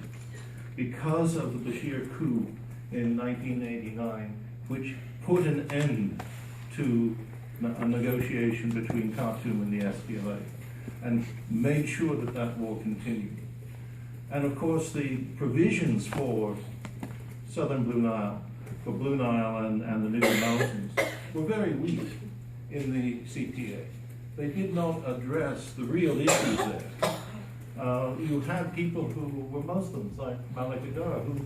Because of the Bashir coup in 1989, which put an end to a negotiation between Khartoum and the SPLA and made sure that that war continued. And of course, the provisions for southern Blue Nile, for Blue Nile and the Nuba Mountains, were very weak in the CPA. They did not address the real issues there. You had people who were Muslims, like Malik Agar, who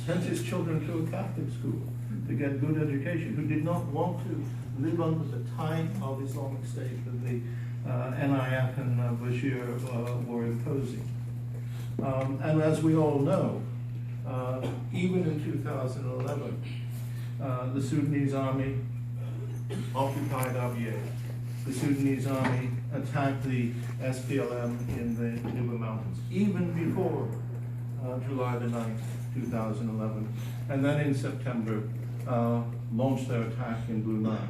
sent his children to a Catholic school to get good education, who did not want to live under the type of Islamic State that the NIF and Bashir were imposing. And as we all know, even in 2011, the Sudanese army occupied Abyei. The Sudanese army attacked the SPLM in the Nuba Mountains, even before July the 9th, 2011. And then in September, launched their attack in Blue Nile.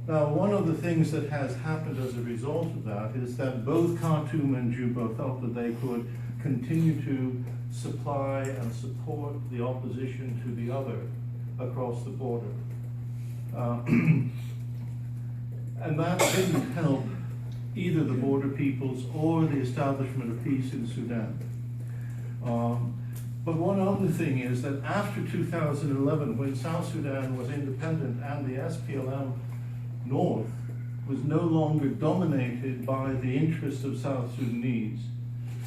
Now, one of the things that has happened as a result of that is that both Khartoum and Juba felt that they could continue to supply and support the opposition to the other across the border. And that didn't help either the border peoples or the establishment of peace in Sudan. But one other thing is that after 2011, when South Sudan was independent and the SPLM North was no longer dominated by the interests of South Sudanese,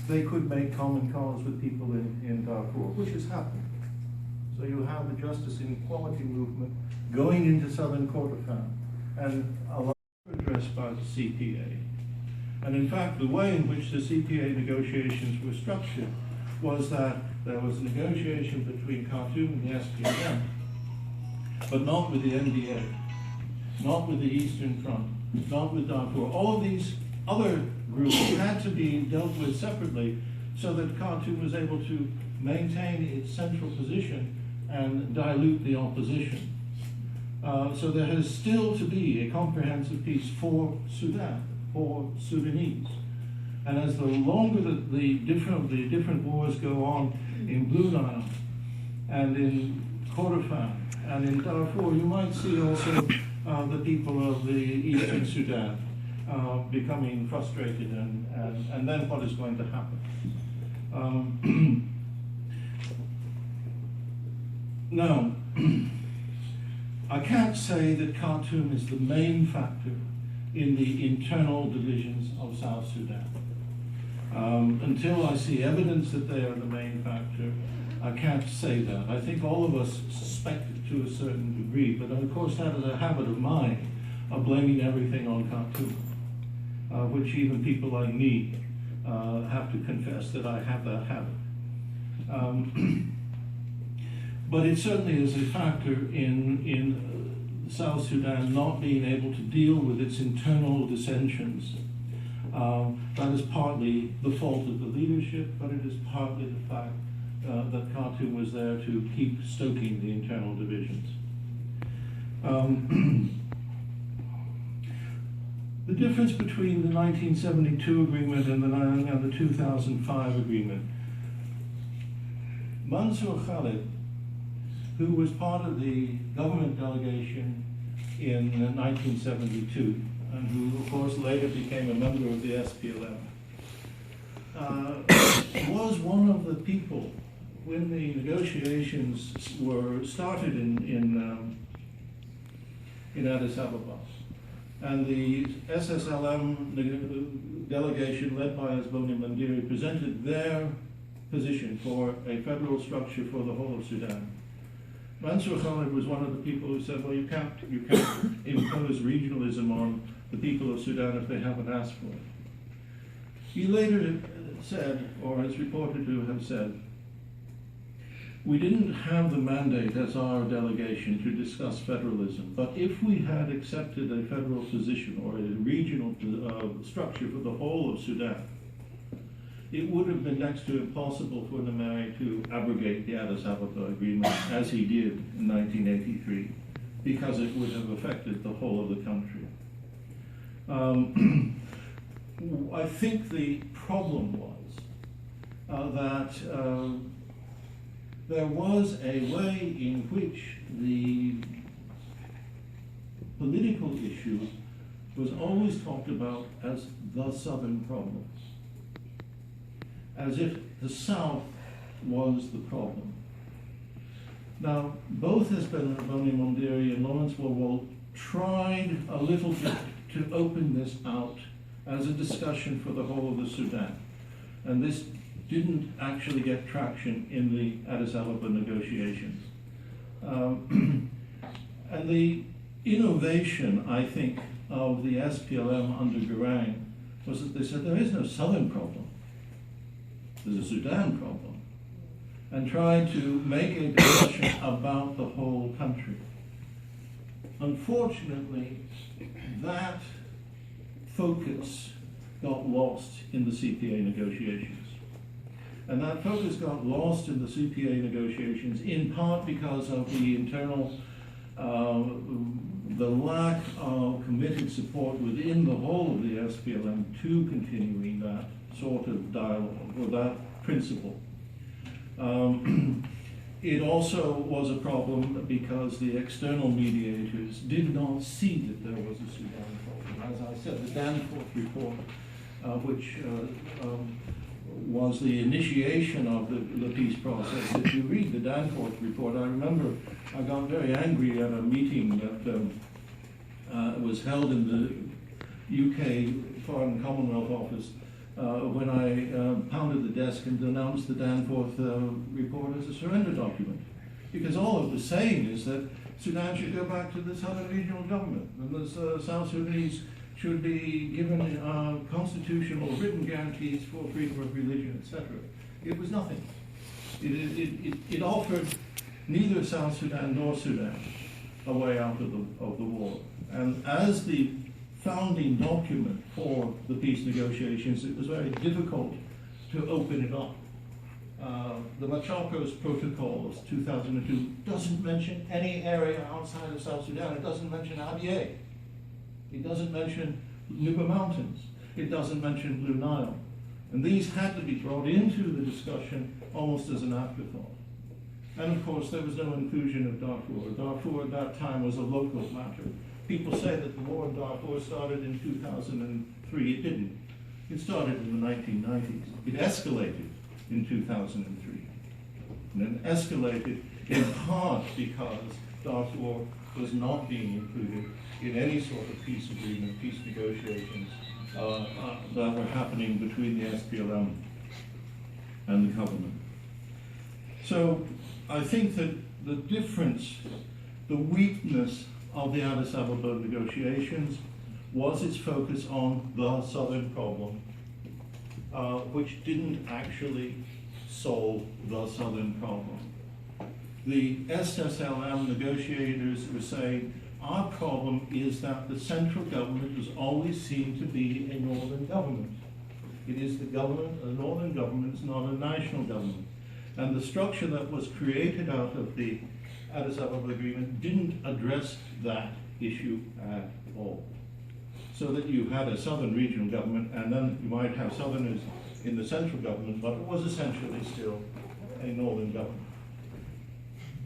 they could make common cause with people in Darfur, which has happened. So you have the justice and equality movement going into southern Kordofan, and a lot addressed by the CPA. And in fact, the way in which the CPA negotiations were structured was that there was a negotiation between Khartoum and the SPLM, but not with the NDA, not with the Eastern Front, not with Darfur. All of these other groups had to be dealt with separately so that Khartoum was able to maintain its central position and dilute the opposition. So there has still to be a comprehensive peace for Sudan, for Sudanese. And as the longer the different wars go on in Blue Nile and in Kordofan and in Darfur, you might see also the people of the eastern Sudan becoming frustrated, and then what is going to happen? Now, I can't say that Khartoum is the main factor in the internal divisions of South Sudan. Until I see evidence that they are the main factor, I can't say that. I think all of us suspect it to a certain degree, but of course that is a habit of mine of blaming everything on Khartoum, which even people like me have to confess that I have that habit. But it certainly is a factor in South Sudan not being able to deal with its internal dissensions. That is partly the fault of the leadership, but it is partly the fact that Khartoum was there to keep stoking the internal divisions. The difference between the 1972 agreement and the 2005 agreement. Mansour Khalid, who was part of the government delegation in 1972, and who, of course, later became a member of the SPLM, was one of the people when the negotiations were started in Addis Ababa. And the SSLM delegation led by Asboni Mandiri presented their position for a federal structure for the whole of Sudan. Mansour Khalid was one of the people who said, well, you can't impose regionalism on the people of Sudan if they haven't asked for it. He later said, or is reported to have said, we didn't have the mandate as our delegation to discuss federalism, but if we had accepted a federal position or a regional structure for the whole of Sudan, it would have been next to impossible for Nimeri to abrogate the Addis Ababa agreement as he did in 1983, because it would have affected the whole of the country. I think the problem was that there was a way in which the political issue was always talked about as the Southern problem, as if the South was the problem. Now, both Asboni Mandiri and Lawrence Wawol tried a little bit to open this out as a discussion for the whole of the Sudan. And this didn't actually get traction in the Addis Ababa negotiations. And the innovation, I think, of the SPLM under Garang was that they said there is no Southern problem. There's a Sudan problem, and tried to make a discussion about the whole country. Unfortunately, that focus got lost in the CPA negotiations. And that focus got lost in the CPA negotiations in part because of the internal, the lack of committed support within the whole of the SPLM to continuing that sort of dialogue or that principle. It also was a problem because the external mediators did not see that there was a Sudan problem. As I said, the Danforth report, which was the initiation of the peace process. If you read the Danforth report, I remember I got very angry at a meeting that was held in the UK Foreign Commonwealth Office when I pounded the desk and denounced the Danforth report as a surrender document. Because all it was saying is that Sudan should go back to the Southern Regional Government, and the South Sudanese should be given constitutional written guarantees for freedom of religion, etc. It was nothing. It offered neither South Sudan nor Sudan a way out of the war. And as the founding document for the peace negotiations, it was very difficult to open it up The Machakos Protocol of 2002 doesn't mention any area outside of South Sudan. It doesn't mention Abyei. It doesn't mention Nuba Mountains. It doesn't mention Blue Nile. And these had to be brought into the discussion almost as an afterthought. And of course, there was no inclusion of Darfur. Darfur at that time was a local matter. People say that the war in Darfur started in 2003. It didn't. It started in the 1990s. It escalated in 2003. And then escalated in part because Darfur was not being included in any sort of peace agreement, peace negotiations that were happening between the SPLM and the government. So I think that the difference, the weakness of the Addis Ababa negotiations was its focus on the southern problem, which didn't actually solve the southern problem. The SSLM negotiators were saying, our problem is that the central government has always seemed to be a northern government. It is the government, a northern government, it's not a national government. And the structure that was created out of the Addis Ababa Agreement didn't address that issue at all. So that you had a southern regional government, and then you might have southerners in the central government, but it was essentially still a northern government.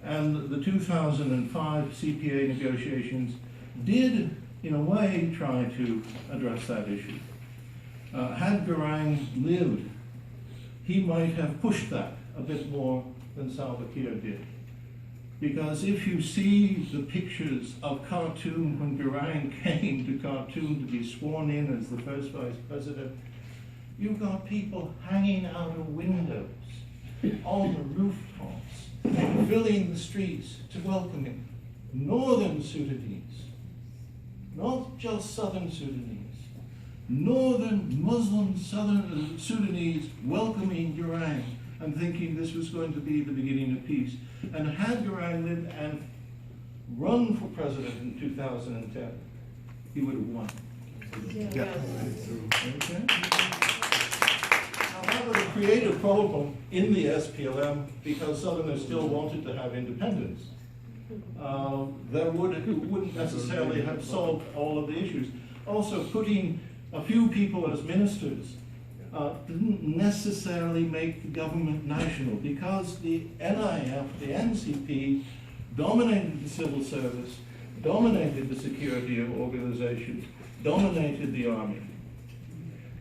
And the 2005 CPA negotiations did, in a way, try to address that issue. Had Garang lived, he might have pushed that a bit more than Salva Kiir did. Because if you see the pictures of Khartoum when Garang came to Khartoum to be sworn in as the first vice president, you've got people hanging out of windows on the rooftops, filling the streets to welcome him. Northern Sudanese, not just southern Sudanese, northern Muslim southern Sudanese welcoming Garang and thinking this was going to be the beginning of peace. And had Garang lived and run for president in 2010, he would have won. Yeah. Okay. However, it created a problem in the SPLM because Southerners still wanted to have independence. That wouldn't necessarily have solved all of the issues. Also, putting a few people as ministers didn't necessarily make the government national because the NIF, the NCP, dominated the civil service, dominated the security organizations, dominated the army.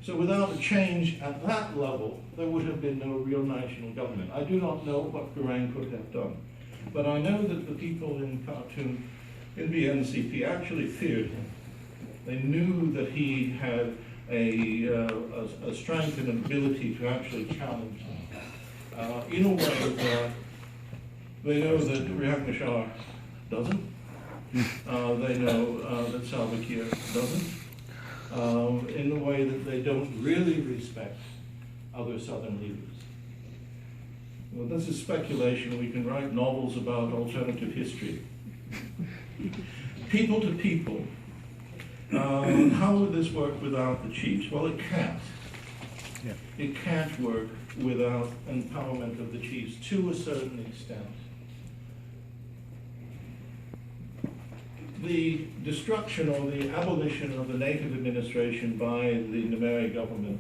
So without a change at that level, there would have been no real national government. I do not know what Garang could have done, but I know that the people in Khartoum, in the NCP, actually feared him. They knew that he had a strength and an ability to actually challenge them in a way that they know that Riek Machar doesn't. They know that Salva Kiir doesn't. In a way that they don't really respect other southern leaders. Well, this is speculation. We can write novels about alternative history. People to people. How would this work without the chiefs? Well, it can't. Yeah. It can't work without empowerment of the chiefs to a certain extent. The destruction or the abolition of the native administration by the Numeri government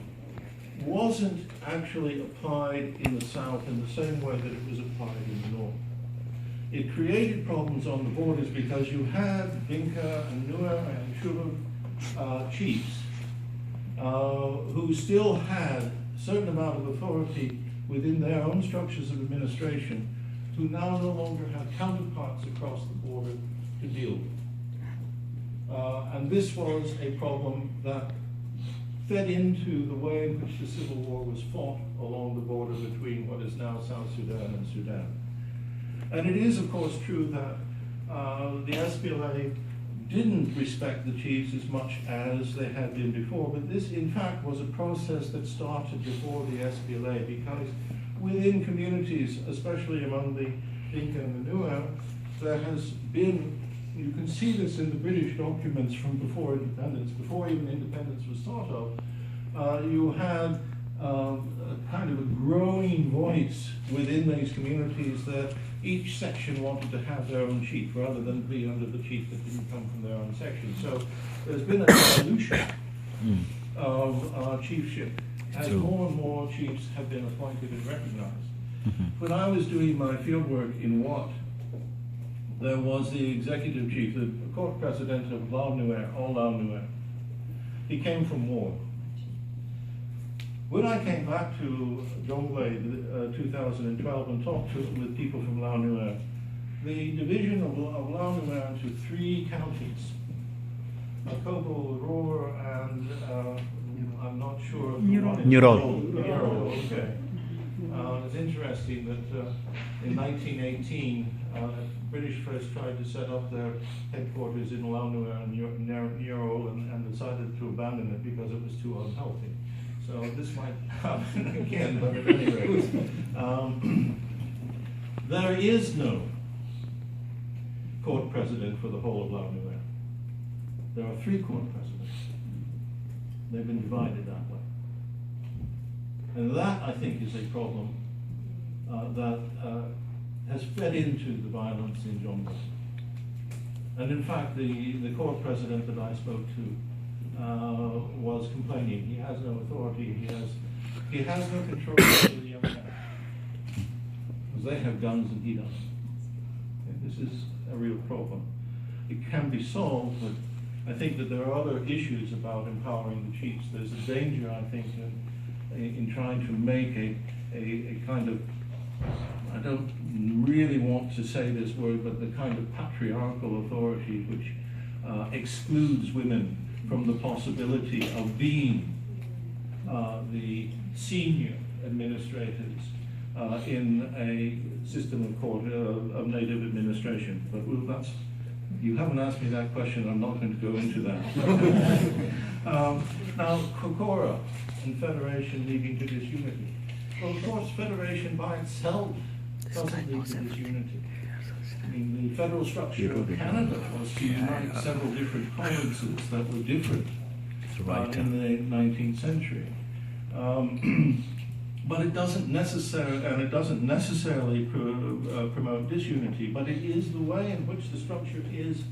wasn't actually applied in the south in the same way that it was applied in the north. It created problems on the borders because you had Dinka and Nuer and Shuluk chiefs who still had a certain amount of authority within their own structures of administration, who now no longer had counterparts across the border to deal with. And this was a problem that fed into the way in which the civil war was fought along the border between what is now South Sudan and Sudan. And it is, of course, true that the SPLA didn't respect the chiefs as much as they had been before, but this, in fact, was a process that started before the SPLA, because within communities, especially among the Dinka and the Nuer, there has been, you can see this in the British documents from before independence, before even independence was thought of, you had a kind of a growing voice within these communities that each section wanted to have their own chief rather than be under the chief that didn't come from their own section. So there's been a evolution of chiefship as more and more chiefs have been appointed and recognized. When I was doing my fieldwork in Wat, there was the executive chief, the court president of Lao Nuer, all Lao Nuer. He came from war. When I came back to Jonglei 2012 and talked with people from Lao Nuer, the division of Lao Nuer into 3 counties, Kobo, Roar, and I'm not sure. Nurol. Okay. It's interesting that in 1918, British first tried to set up their headquarters in Lao Nuer and Nurol and decided to abandon it because it was too unhealthy. So this might happen again, but at any rate, there is no court president for the whole of Lao Nuer. There are 3 court presidents. They've been divided that way. And that, I think, is a problem that has fed into the violence in Jonglei. And in fact, the court president that I spoke to was complaining. He has no authority. He has no control over the young men. Because they have guns and he doesn't. And this is a real problem. It can be solved, but I think that there are other issues about empowering the chiefs. There's a danger, I think, in trying to make a kind of, I don't really want to say this word, but the kind of patriarchal authority which excludes women from the possibility of being the senior administrators in a system of court of native administration. But well, you haven't asked me that question, I'm not going to go into that. Now, Kokora and Federation leading to disunity. Well, of course, Federation by itself doesn't lead to disunity. I mean, the federal structure of Canada was to unite several different provinces that were different in the 19th century. But it doesn't necessarily promote disunity, but it is the way in which the structure is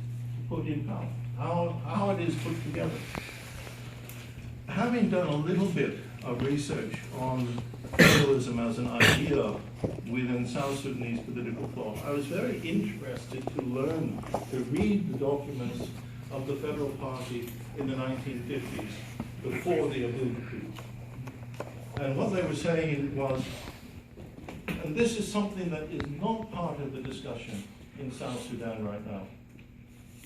put in power, how it is put together. Having done a little bit of research on federalism as an idea within South Sudanese political thought, I was very interested to read the documents of the Federal Party in the 1950s before the Abu coup. And what they were saying was, and this is something that is not part of the discussion in South Sudan right now.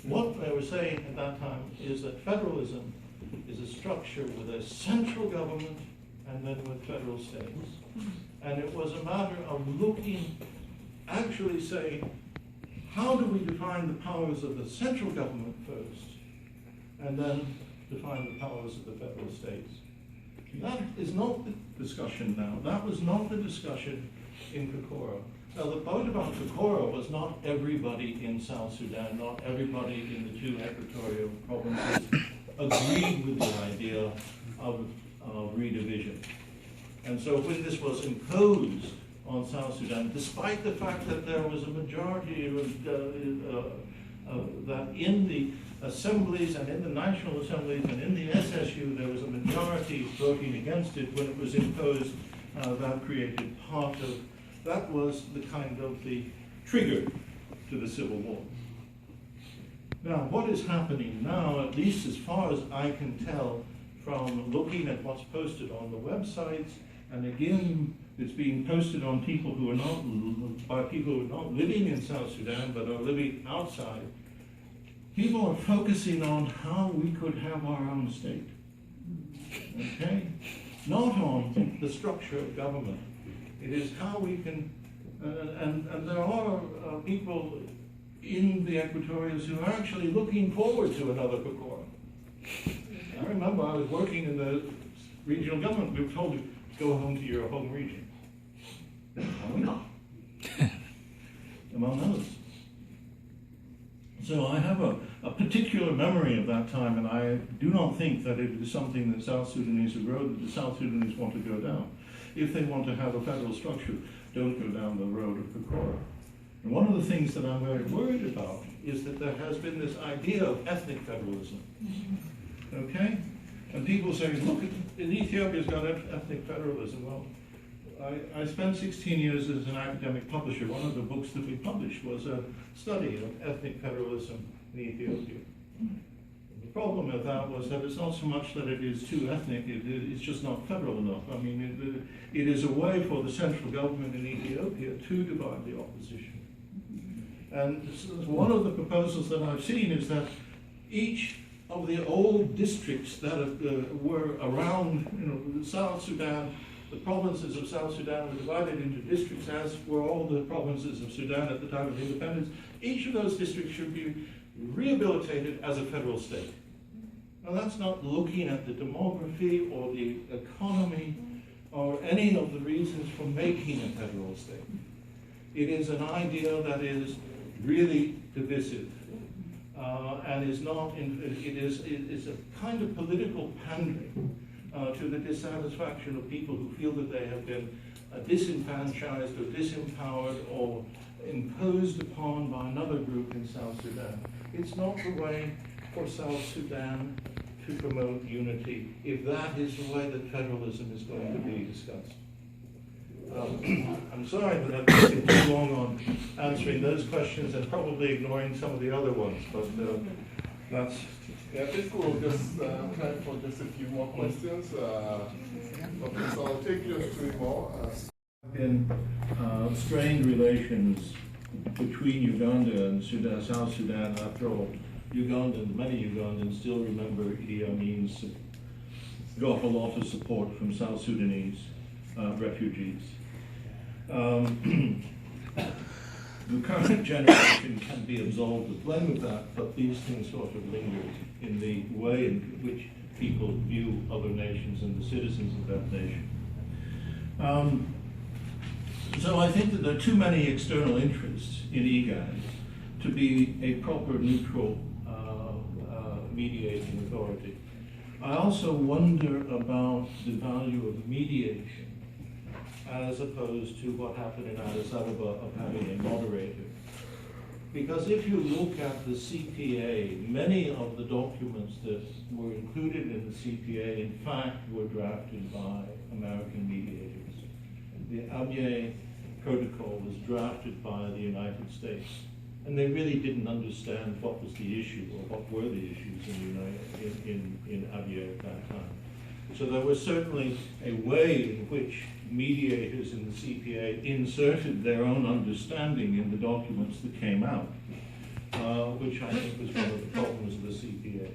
What they were saying at that time is that federalism is a structure with a central government and then with federal states. And it was a matter of looking, actually saying, how do we define the powers of the central government first, and then define the powers of the federal states? That is not the discussion now. That was not the discussion in Kokora. Now, the point about Kokora was not everybody in South Sudan, not everybody in the 2 equatorial provinces agreed with the idea of redivision. And so when this was imposed on South Sudan, despite the fact that there was a majority that in the assemblies and in the national assemblies and in the SSU, there was a majority voting against it when it was imposed, that created part of, that was the kind of the trigger to the Civil War. Now, what is happening now, at least as far as I can tell from looking at what's posted on the websites, and again, it's being posted on people who are not, by people who are not living in South Sudan, but are living outside. People are focusing on how we could have our own state, okay? Not on the structure of government. It is how we can, and there are people in the Equatorials who are actually looking forward to another Kokora. I remember I was working in the regional government. We were told to go home to your home region. Oh, no. Among others. So I have a particular memory of that time, and I do not think that it is something that South Sudanese have road that the South Sudanese want to go down. If they want to have a federal structure, don't go down the road of Kokora. And one of the things that I'm very worried about is that there has been this idea of ethnic federalism. Okay? And people say, look, in Ethiopia's got ethnic federalism. Well, I spent 16 years as an academic publisher. One of the books that we published was a study of ethnic federalism in Ethiopia. The problem with that was that it's not so much that it is too ethnic, it's just not federal enough. I mean, it is a way for the central government in Ethiopia to divide the opposition. And one of the proposals that I've seen is that each of the old districts that were around, South Sudan, the provinces of South Sudan were divided into districts, as were all the provinces of Sudan at the time of independence. Each of those districts should be rehabilitated as a federal state. Now that's not looking at the demography or the economy or any of the reasons for making a federal state. It is an idea that is really divisive and is not, it is a kind of political pandering to the dissatisfaction of people who feel that they have been disenfranchised or disempowered or imposed upon by another group in South Sudan. It's not the way for South Sudan to promote unity if that is the way that federalism is going to be discussed. I'm sorry that I've taken too long on answering those questions and probably ignoring some of the other ones, but that's... Yeah, I think we'll just time for just a few more questions. Okay, so I'll take just 3 more. In strained relations between Uganda and Sudan, South Sudan, after all, many Ugandans still remember Idi Amin's got a lot of support from South Sudanese refugees. The current generation can be absolved of blame of that, but these things sort of linger in the way in which people view other nations and the citizens of that nation. So I think that there are too many external interests in IGAD to be a proper neutral mediating authority. I also wonder about the value of mediation as opposed to what happened in Addis Ababa of having a moderator. Because if you look at the CPA, many of the documents that were included in the CPA, in fact, were drafted by American mediators. The Abyei Protocol was drafted by the United States, and they really didn't understand what was the issue or what were the issues in Abyei at that time. So there was certainly a way in which mediators in the CPA inserted their own understanding in the documents that came out, which I think was one of the problems of the CPA.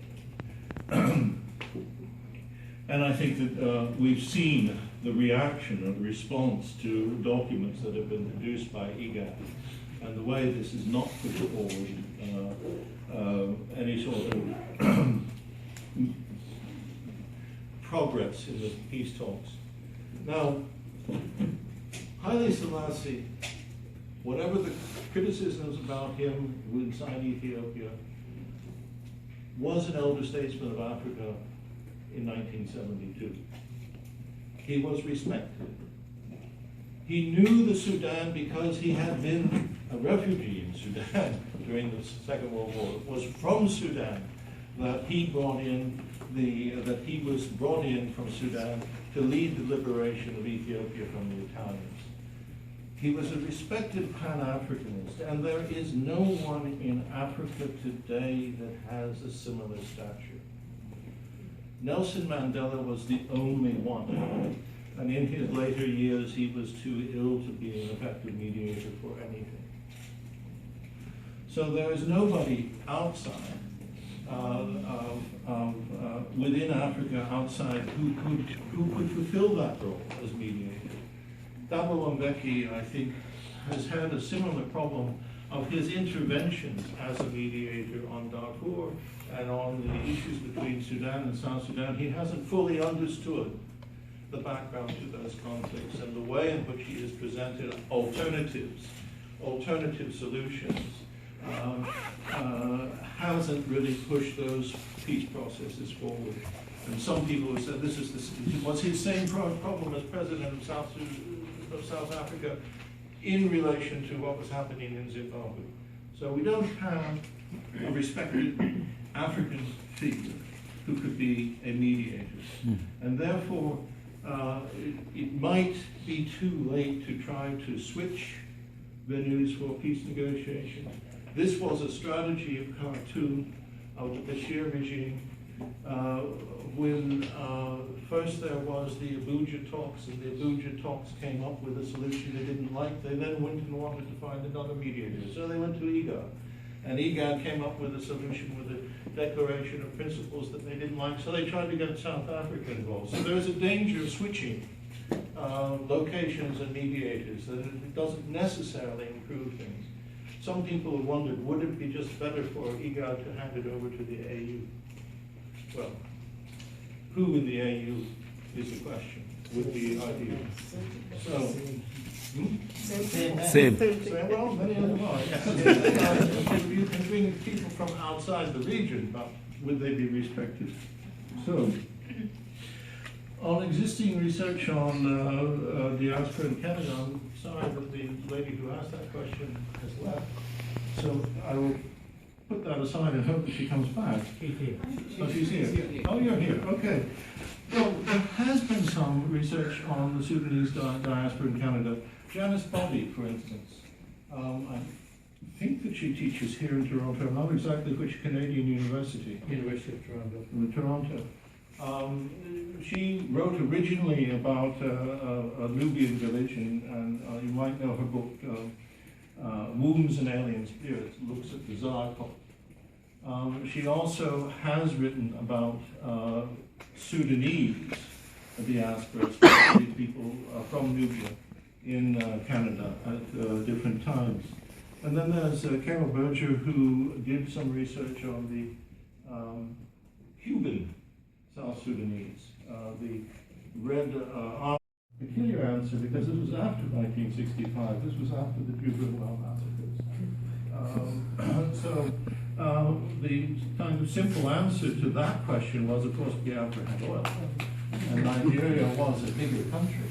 And I think that we've seen the reaction or the response to documents that have been produced by IGAD, and the way this is not put forward any sort of progress in the peace talks. Now, Haile Selassie, whatever the criticisms about him inside Ethiopia, was an elder statesman of Africa in 1972. He was respected. He knew the Sudan because he had been a refugee in Sudan during the Second World War. It was from Sudan that he was brought in from Sudan to lead the liberation of Ethiopia from the Italians. He was a respected Pan-Africanist, and there is no one in Africa today that has a similar stature. Nelson Mandela was the only one, and in his later years he was too ill to be an effective mediator for anything. So there is nobody outside within Africa outside who could fulfill that role as mediator. Thabo Mbeki, I think, has had a similar problem of his interventions as a mediator on Darfur and on the issues between Sudan and South Sudan. He hasn't fully understood the background to those conflicts and the way in which he has presented alternative solutions hasn't really pushed those peace processes forward. And some people have said this was his same problem as president of South Africa in relation to what was happening in Zimbabwe. So we don't have a respected African figure who could be a mediator. And therefore, it might be too late to try to switch venues for peace negotiations. This was a strategy of Khartoum, of the Bashir regime, when first there was the Abuja talks, and the Abuja talks came up with a solution they didn't like. They then went and wanted to find another mediator. So they went to IGAD. And IGAD came up with a solution with a declaration of principles that they didn't like, so they tried to get South Africa involved. So there is a danger of switching locations and mediators, that it doesn't necessarily improve things. Some people have wondered, would it be just better for IGAD to hand it over to the AU? Well, who in the AU is the question, would be ideal. So, Same. well, many of them are. You can bring people from outside the region, but would they be respected? So, on existing research on diaspora in Canada, I'm sorry that the lady who asked that question has left. So I will put that aside and hope that she comes back. Oh, she's here. Oh, you're here. Okay. Well, there has been some research on the Sudanese diaspora in Canada. Janice Bobby, for instance. I think that she teaches here in Toronto. I'm not exactly which Canadian university. University of Toronto. In Toronto. She wrote originally about a Nubian village, and you might know her book, Wombs and Alien Spirits, looks at the Zarko. She also has written about Sudanese diaspora, especially people from Nubia in Canada at different times. And then there's Carol Berger, who did some research on the Cuban South Sudanese. The red peculiar answer, because this was after 1965. This was after the juvenile massacres. So the kind of simple answer to that question was, of course, Biafra had oil, and Nigeria was a bigger country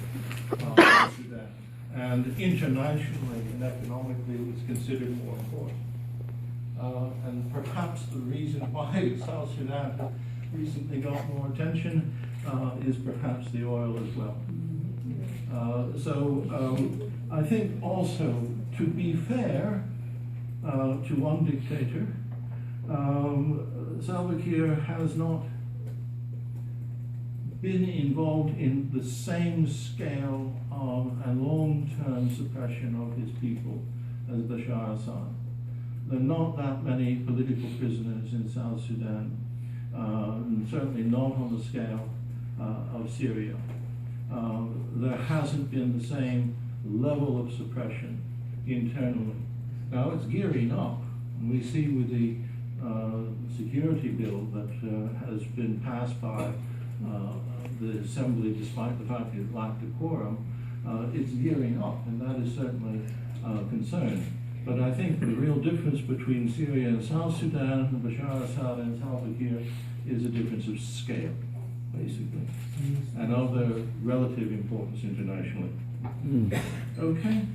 than Sudan, and internationally and economically it was considered more important. And perhaps the reason why South Sudan recently got more attention is perhaps the oil as well. I think also, to be fair to one dictator, Salva Kiir has not been involved in the same scale and long-term suppression of his people as Bashar Assad. There are not that many political prisoners in South Sudan, and certainly not on the scale of Syria. There hasn't been the same level of suppression internally. Now it's gearing up, and we see with the security bill that has been passed by the Assembly, despite the fact it lacked a quorum, it's gearing up, and that is certainly a concern. But I think the real difference between Syria and South Sudan, and Bashar Assad and Salva Kiir, is a difference of scale, basically, and of their relative importance internationally. Okay?